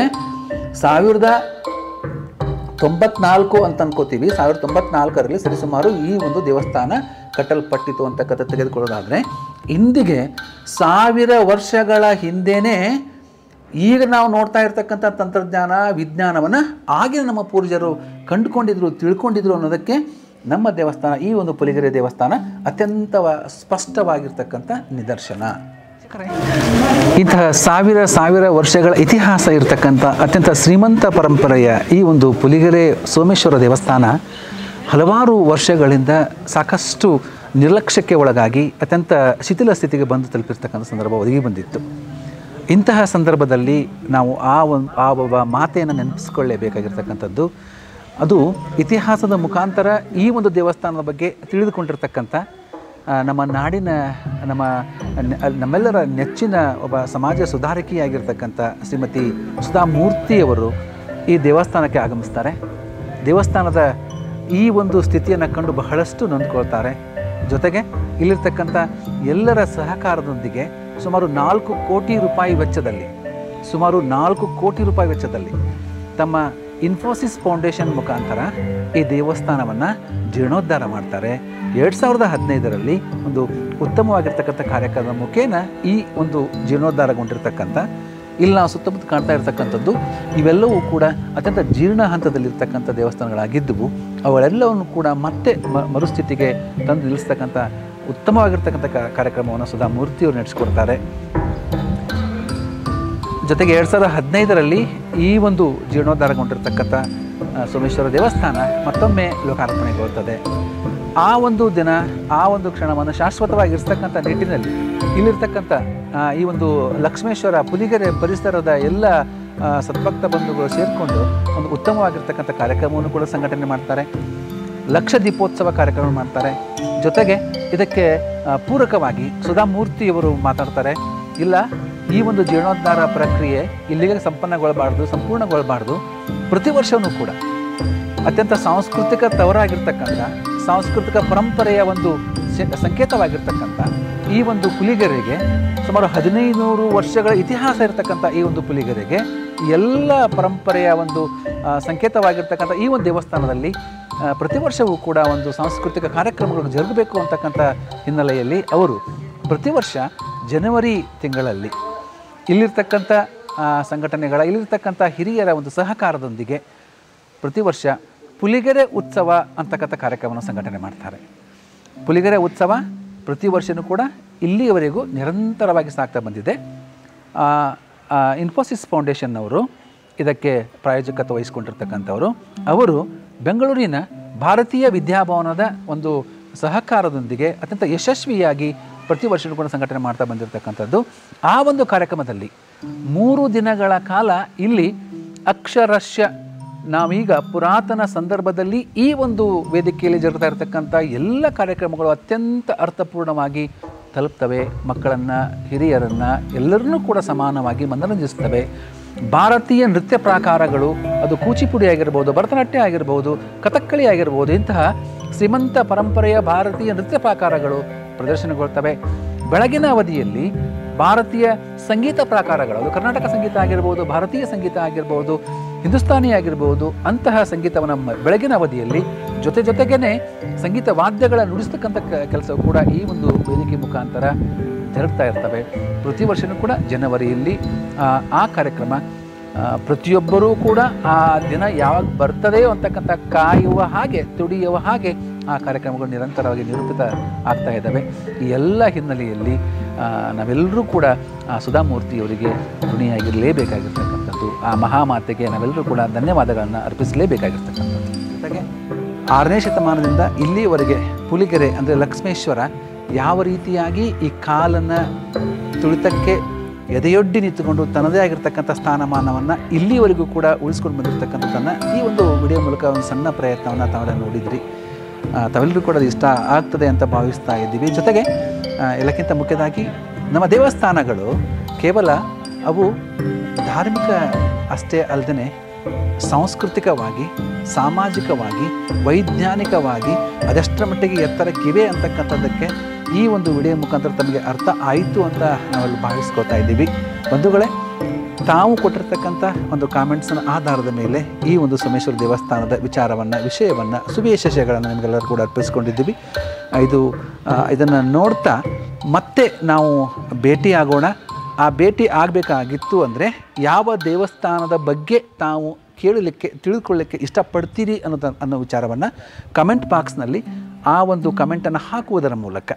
1094 ಅಂತ ಅನ್ಕೋತೀವಿ. 1094ರಲ್ಲಿ ಸರಿಸುಮಾರು ಈ ಒಂದು ದೇವಸ್ಥಾನ ಕಟ್ಟಲ್ಪಟ್ಟಿತು ಅಂತಕ್ಕಂಥ ತೆಗೆದುಕೊಳ್ಳೋದಾದರೆ, ಇಂದಿಗೆ 1000 ವರ್ಷಗಳ ಹಿಂದೆಯೇ ಈಗ ನಾವು ನೋಡ್ತಾ ಇರ್ತಕ್ಕಂಥ ತಂತ್ರಜ್ಞಾನ, ವಿಜ್ಞಾನವನ್ನು ಆಗಿನ ನಮ್ಮ ಪೂರ್ವಜರು ಕಂಡುಕೊಂಡಿದ್ರು, ತಿಳ್ಕೊಂಡಿದ್ರು ಅನ್ನೋದಕ್ಕೆ ನಮ್ಮ ದೇವಸ್ಥಾನ, ಈ ಒಂದು ಪುಲಿಗೆರೆ ದೇವಸ್ಥಾನ ಅತ್ಯಂತ ಸ್ಪಷ್ಟವಾಗಿರ್ತಕ್ಕಂಥ ನಿದರ್ಶನ. ಇಂತಹ 1000 ವರ್ಷಗಳ ಇತಿಹಾಸ ಇರತಕ್ಕಂಥ ಅತ್ಯಂತ ಶ್ರೀಮಂತ ಪರಂಪರೆಯ ಈ ಒಂದು ಪುಲಿಗೆರೆ ಸೋಮೇಶ್ವರ ದೇವಸ್ಥಾನ ಹಲವಾರು ವರ್ಷಗಳಿಂದ ಸಾಕಷ್ಟು ನಿರ್ಲಕ್ಷ್ಯಕ್ಕೆ ಒಳಗಾಗಿ ಅತ್ಯಂತ ಶಿಥಿಲ ಸ್ಥಿತಿಗೆ ಬಂದು ತಲುಪಿರ್ತಕ್ಕಂಥ ಸಂದರ್ಭ ಒದಗಿ ಬಂದಿತ್ತು. ಇಂತಹ ಸಂದರ್ಭದಲ್ಲಿ ನಾವು ಆ ಒಬ್ಬ ಮಾತೆಯನ್ನು ನೆನಪಿಸ್ಕೊಳ್ಳೇಬೇಕಾಗಿರ್ತಕ್ಕಂಥದ್ದು. ಅದು ಇತಿಹಾಸದ ಮುಖಾಂತರ ಈ ಒಂದು ದೇವಸ್ಥಾನದ ಬಗ್ಗೆ ತಿಳಿದುಕೊಂಡಿರ್ತಕ್ಕಂಥ ನಮ್ಮ ನಾಡಿನ ನಮ್ಮೆಲ್ಲರ ನೆಚ್ಚಿನ ಒಬ್ಬ ಸಮಾಜ ಸುಧಾರಕಿಯಾಗಿರ್ತಕ್ಕಂಥ ಶ್ರೀಮತಿ ಸುಧಾ ಮೂರ್ತಿಯವರು ಈ ದೇವಸ್ಥಾನಕ್ಕೆ ಆಗಮಿಸ್ತಾರೆ. ದೇವಸ್ಥಾನದ ಈ ಒಂದು ಸ್ಥಿತಿಯನ್ನು ಕಂಡು ಬಹಳಷ್ಟು ನೊಂದ್ಕೊಳ್ತಾರೆ. ಜೊತೆಗೆ ಇಲ್ಲಿರ್ತಕ್ಕಂಥ ಎಲ್ಲರ ಸಹಕಾರದೊಂದಿಗೆ ಸುಮಾರು 4 ಕೋಟಿ ರೂಪಾಯಿ ವೆಚ್ಚದಲ್ಲಿ ತಮ್ಮ ಇನ್ಫೋಸಿಸ್ ಫೌಂಡೇಶನ್ ಮುಖಾಂತರ ಈ ದೇವಸ್ಥಾನವನ್ನು ಜೀರ್ಣೋದ್ಧಾರ ಮಾಡ್ತಾರೆ. 2015ರಲ್ಲಿ ಒಂದು ಉತ್ತಮವಾಗಿರ್ತಕ್ಕಂಥ ಕಾರ್ಯಕ್ರಮದ ಮುಖೇನ ಈ ಒಂದು ಜೀರ್ಣೋದ್ಧಾರಗೊಂಡಿರ್ತಕ್ಕಂಥ ಇಲ್ಲಿ ನಾವು ಸುತ್ತಮುತ್ತ ಕಾಣ್ತಾ ಇರ್ತಕ್ಕಂಥದ್ದು ಇವೆಲ್ಲವೂ ಕೂಡ ಅತ್ಯಂತ ಜೀರ್ಣ ಹಂತದಲ್ಲಿರ್ತಕ್ಕಂಥ ದೇವಸ್ಥಾನಗಳಾಗಿದ್ದವು. ಅವುಗಳೆಲ್ಲವನ್ನು ಕೂಡ ಮತ್ತೆ ಮರುಸ್ಥಿತಿಗೆ ತಂದು ನಿಲ್ಲಿಸ್ತಕ್ಕಂಥ ಉತ್ತಮವಾಗಿರ್ತಕ್ಕಂಥ ಕಾರ್ಯಕ್ರಮವನ್ನು ಸುಧಾ ಮೂರ್ತಿಯವರು ನಡೆಸಿಕೊಡ್ತಾರೆ. ಜೊತೆಗೆ 2015ರಲ್ಲಿ ಈ ಒಂದು ಜೀರ್ಣೋದ್ಧಾರಗೊಂಡಿರ್ತಕ್ಕಂಥ ಸೋಮೇಶ್ವರ ದೇವಸ್ಥಾನ ಮತ್ತೊಮ್ಮೆ ಲೋಕಾರ್ಪಣೆಗೊಳ್ಳುತ್ತದೆ. ಆ ಒಂದು ದಿನ, ಆ ಒಂದು ಕ್ಷಣವನ್ನು ಶಾಶ್ವತವಾಗಿರ್ತಕ್ಕಂಥ ನಿಟ್ಟಿನಲ್ಲಿ ಇಲ್ಲಿರ್ತಕ್ಕಂಥ ಈ ಒಂದು ಲಕ್ಷ್ಮೇಶ್ವರ ಪುಲಿಗೆರೆ ಪರಿಸರದ ಎಲ್ಲ ಸದ್ಭಕ್ತ ಬಂಧುಗಳು ಸೇರಿಕೊಂಡು ಒಂದು ಉತ್ತಮವಾಗಿರ್ತಕ್ಕಂಥ ಕಾರ್ಯಕ್ರಮವನ್ನು ಕೂಡ ಸಂಘಟನೆ ಮಾಡ್ತಾರೆ. ಲಕ್ಷ ದೀಪೋತ್ಸವ ಕಾರ್ಯಕ್ರಮ ಮಾಡ್ತಾರೆ. ಜೊತೆಗೆ ಇದಕ್ಕೆ ಪೂರಕವಾಗಿ ಸುಧಾಮೂರ್ತಿಯವರು ಮಾತಾಡ್ತಾರೆ, ಇಲ್ಲ ಈ ಒಂದು ಜೀರ್ಣೋದ್ಧಾರ ಪ್ರಕ್ರಿಯೆ ಇಲ್ಲಿಗೆ ಸಂಪೂರ್ಣಗೊಳ್ಳಬಾರ್ದು, ಪ್ರತಿ ವರ್ಷವೂ ಕೂಡ ಅತ್ಯಂತ ಸಾಂಸ್ಕೃತಿಕ ತವರಾಗಿರ್ತಕ್ಕಂಥ ಸಾಂಸ್ಕೃತಿಕ ಪರಂಪರೆಯ ಒಂದು ಸಂಕೇತವಾಗಿರ್ತಕ್ಕಂಥ ಈ ಒಂದು ಪುಲಿಗೆರೆಗೆ ಸುಮಾರು 1500 ವರ್ಷಗಳ ಇತಿಹಾಸ ಇರತಕ್ಕಂಥ ಈ ಒಂದು ಪುಲಿಗೆರೆಗೆ ಎಲ್ಲ ಪರಂಪರೆಯ ಒಂದು ಸಂಕೇತವಾಗಿರ್ತಕ್ಕಂಥ ಈ ಒಂದು ದೇವಸ್ಥಾನದಲ್ಲಿ ಪ್ರತಿ ವರ್ಷವೂ ಕೂಡ ಒಂದು ಸಾಂಸ್ಕೃತಿಕ ಕಾರ್ಯಕ್ರಮಗಳು ಜರುಗಬೇಕು ಅಂತಕ್ಕಂಥ ಹಿನ್ನೆಲೆಯಲ್ಲಿ ಅವರು ಪ್ರತಿ ವರ್ಷ ಜನವರಿ ತಿಂಗಳಲ್ಲಿ ಇಲ್ಲಿರ್ತಕ್ಕಂಥ ಸಂಘಟನೆಗಳ ಇಲ್ಲಿರ್ತಕ್ಕಂಥ ಹಿರಿಯರ ಒಂದು ಸಹಕಾರದೊಂದಿಗೆ ಪ್ರತಿ ವರ್ಷ ಪುಲಿಗೆರೆ ಉತ್ಸವ ಅಂತಕ್ಕಂಥ ಕಾರ್ಯಕ್ರಮವನ್ನು ಸಂಘಟನೆ ಮಾಡ್ತಾರೆ. ಪುಲಿಗೆರೆ ಉತ್ಸವ ಪ್ರತಿ ವರ್ಷವೂ ಕೂಡ ಇಲ್ಲಿಯವರೆಗೂ ನಿರಂತರವಾಗಿ ಸಾಗ್ತಾ ಬಂದಿದೆ. ಇನ್ಫೋಸಿಸ್ ಫೌಂಡೇಶನ್ ಅವರು ಇದಕ್ಕೆ ಪ್ರಾಯೋಜಕತ್ವ ವಹಿಸಿಕೊಂಡಿರ್ತಕ್ಕಂಥವರು. ಅವರು ಬೆಂಗಳೂರಿನ ಭಾರತೀಯ ವಿದ್ಯಾಭವನದ ಒಂದು ಸಹಕಾರದೊಂದಿಗೆ ಅತ್ಯಂತ ಯಶಸ್ವಿಯಾಗಿ ಪ್ರತಿ ವರ್ಷವೂ ಕೂಡ ಸಂಘಟನೆ ಮಾಡ್ತಾ ಬಂದಿರತಕ್ಕಂಥದ್ದು. ಆ ಒಂದು ಕಾರ್ಯಕ್ರಮದಲ್ಲಿ 3 ದಿನಗಳ ಕಾಲ ಇಲ್ಲಿ ಅಕ್ಷರಶಃ ನಾವೀಗ ಪುರಾತನ ಸಂದರ್ಭದಲ್ಲಿ ಈ ಒಂದು ವೇದಿಕೆಯಲ್ಲಿ ಜರುಗ್ತಾ ಇರತಕ್ಕಂಥ ಎಲ್ಲ ಕಾರ್ಯಕ್ರಮಗಳು ಅತ್ಯಂತ ಅರ್ಥಪೂರ್ಣವಾಗಿ ತಲುಪ್ತವೆ. ಮಕ್ಕಳನ್ನು, ಹಿರಿಯರನ್ನು ಎಲ್ಲರನ್ನೂ ಕೂಡ ಸಮಾನವಾಗಿ ಮನರಂಜಿಸ್ತವೆ. ಭಾರತೀಯ ನೃತ್ಯ ಪ್ರಾಕಾರಗಳು, ಅದು ಕೂಚಿಪುಡಿ ಆಗಿರ್ಬೋದು, ಭರತನಾಟ್ಯ ಆಗಿರ್ಬೋದು, ಕಥಕ್ಕಳಿ ಆಗಿರ್ಬೋದು, ಇಂತಹ ಶ್ರೀಮಂತ ಪರಂಪರೆಯ ಭಾರತೀಯ ನೃತ್ಯ ಪ್ರಾಕಾರಗಳು ಪ್ರದರ್ಶನಗೊಳ್ತವೆ. ಬೆಳಗಿನ ಅವಧಿಯಲ್ಲಿ ಭಾರತೀಯ ಸಂಗೀತ ಪ್ರಾಕಾರಗಳು, ಅದು ಕರ್ನಾಟಕ ಸಂಗೀತ ಆಗಿರ್ಬೋದು, ಭಾರತೀಯ ಸಂಗೀತ ಆಗಿರ್ಬೋದು, ಹಿಂದೂಸ್ತಾನಿ ಆಗಿರ್ಬೋದು, ಅಂತಹ ಸಂಗೀತವನ್ನು ಬೆಳಗಿನ ಅವಧಿಯಲ್ಲಿ ಜೊತೆಗೇ ಸಂಗೀತ ವಾದ್ಯಗಳ ನುಡಿಸ್ತಕ್ಕಂಥ ಕೆಲಸವು ಕೂಡ ಈ ಒಂದು ವೇದಿಕೆ ಮುಖಾಂತರ ಜರುಗ್ತಾ ಇರ್ತವೆ. ಪ್ರತಿ ವರ್ಷವೂ ಕೂಡ ಜನವರಿಯಲ್ಲಿ ಆ ಕಾರ್ಯಕ್ರಮ ಪ್ರತಿಯೊಬ್ಬರೂ ಕೂಡ ಆ ದಿನ ಯಾವಾಗ ಬರ್ತದೆಯೋ ಅಂತಕ್ಕಂಥ ಕಾಯುವ ಹಾಗೆ, ತುಡಿಯುವ ಹಾಗೆ ಆ ಕಾರ್ಯಕ್ರಮಗಳು ನಿರಂತರವಾಗಿ ನಿರೂಪಿತ ಆಗ್ತಾ ಇದ್ದಾವೆ. ಈ ಎಲ್ಲ ಹಿನ್ನೆಲೆಯಲ್ಲಿ ನಾವೆಲ್ಲರೂ ಕೂಡ ಸುಧಾಮೂರ್ತಿಯವರಿಗೆ ಋಣಿಯಾಗಿರಲೇಬೇಕಾಗಿರ್ತಕ್ಕಂಥದ್ದು. ಆ ಮಹಾಮಾತೆಗೆ ನಾವೆಲ್ಲರೂ ಕೂಡ ಧನ್ಯವಾದಗಳನ್ನು ಅರ್ಪಿಸಲೇಬೇಕಾಗಿರ್ತಕ್ಕಂಥದ್ದು. ಜೊತೆಗೆ 6ನೇ ಶತಮಾನದಿಂದ ಇಲ್ಲಿಯವರೆಗೆ ಪುಲಿಗೆರೆ ಅಂದರೆ ಲಕ್ಷ್ಮೇಶ್ವರ ಯಾವ ರೀತಿಯಾಗಿ ಈ ಕಾಲನ್ನು ತುಳಿತಕ್ಕೆ ಎದೆಯೊಡ್ಡಿ ನಿಂತುಕೊಂಡು ತನ್ನದೇ ಆಗಿರ್ತಕ್ಕಂಥ ಸ್ಥಾನಮಾನವನ್ನು ಇಲ್ಲಿವರೆಗೂ ಕೂಡ ಉಳಿಸ್ಕೊಂಡು ಬಂದಿರತಕ್ಕಂಥದ್ದನ್ನು ಈ ಒಂದು ವಿಡಿಯೋ ಮೂಲಕ ಒಂದು ಸಣ್ಣ ಪ್ರಯತ್ನವನ್ನು ತಾವೆಲ್ಲ ನೋಡಿದ್ರಿ. ತಾವೆಲ್ಲರೂ ಕೂಡ ಅದು ಇಷ್ಟ ಆಗ್ತದೆ ಅಂತ ಭಾವಿಸ್ತಾ ಇದ್ದೀವಿ. ಜೊತೆಗೆ ಎಲ್ಲಕ್ಕಿಂತ ಮುಖ್ಯವಾಗಿ ನಮ್ಮ ದೇವಸ್ಥಾನಗಳು ಕೇವಲ ಅವು ಧಾರ್ಮಿಕ ಅಷ್ಟೇ ಅಲ್ಲದೆ ಸಾಂಸ್ಕೃತಿಕವಾಗಿ, ಸಾಮಾಜಿಕವಾಗಿ, ವೈಜ್ಞಾನಿಕವಾಗಿ ಅದೆಷ್ಟರ ಮಟ್ಟಿಗೆ ಎತ್ತರಕ್ಕಿವೆ ಅಂತಕ್ಕಂಥದ್ದಕ್ಕೆ ಈ ಒಂದು ವಿಡಿಯೋ ಮುಖಾಂತರ ತಮಗೆ ಅರ್ಥ ಆಯಿತು ಅಂತ ನಾವಲ್ಲಿ ಭಾವಿಸ್ಕೋತಾ ಇದ್ದೀವಿ. ಬಂಧುಗಳೇ, ತಾವು ಕೊಟ್ಟಿರ್ತಕ್ಕಂಥ ಒಂದು ಕಾಮೆಂಟ್ಸ್ನ ಆಧಾರದ ಮೇಲೆ ಈ ಒಂದು ಸೋಮೇಶ್ವರ ದೇವಸ್ಥಾನದ ವಿಷಯವನ್ನು ಸುವಿಶೇಷಗಳನ್ನು ನಿಮಗೆಲ್ಲರೂ ಕೂಡ ಅರ್ಪಿಸ್ಕೊಂಡಿದ್ದೀವಿ. ಇದನ್ನು ನೋಡ್ತಾ ಮತ್ತೆ ನಾವು ಭೇಟಿಯಾಗೋಣ. ಆ ಭೇಟಿ ಆಗಬೇಕಾಗಿತ್ತು ಅಂದರೆ ಯಾವ ದೇವಸ್ಥಾನದ ಬಗ್ಗೆ ತಾವು ತಿಳಿದುಕೊಳ್ಳಲಿಕ್ಕೆ ಇಷ್ಟಪಡ್ತೀರಿ ಅನ್ನೋ ವಿಚಾರವನ್ನು ಕಮೆಂಟ್ ಬಾಕ್ಸ್ನಲ್ಲಿ ಆ ಒಂದು ಕಮೆಂಟನ್ನು ಹಾಕುವುದರ ಮೂಲಕ,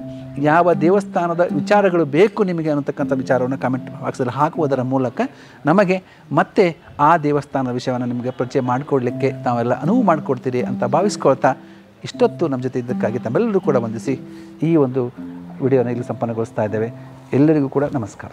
ಯಾವ ದೇವಸ್ಥಾನದ ವಿಚಾರಗಳು ಬೇಕು ನಿಮಗೆ ಅನ್ನತಕ್ಕಂಥ ವಿಚಾರವನ್ನು ಕಮೆಂಟ್ ಬಾಕ್ಸಲ್ಲಿ ಹಾಕುವುದರ ಮೂಲಕ ನಮಗೆ ಮತ್ತೆ ಆ ದೇವಸ್ಥಾನದ ವಿಷಯವನ್ನು ನಿಮಗೆ ಪರಿಚಯ ಮಾಡಿಕೊಡ್ಲಿಕ್ಕೆ ತಾವೆಲ್ಲ ಅನುವು ಮಾಡಿಕೊಡ್ತೀರಿ ಅಂತ ಭಾವಿಸ್ಕೊಳ್ತಾ ಇಷ್ಟೊತ್ತು ನಮ್ಮ ಜೊತೆ ಇದ್ದಕ್ಕಾಗಿ ತಮ್ಮೆಲ್ಲರೂ ಕೂಡ ವಂದಿಸಿ ಈ ಒಂದು ವಿಡಿಯೋನ ಇಲ್ಲಿ ಸಂಪನ್ನಗೊಳಿಸ್ತಾ ಇದ್ದೇವೆ. ಎಲ್ಲರಿಗೂ ಕೂಡ ನಮಸ್ಕಾರ.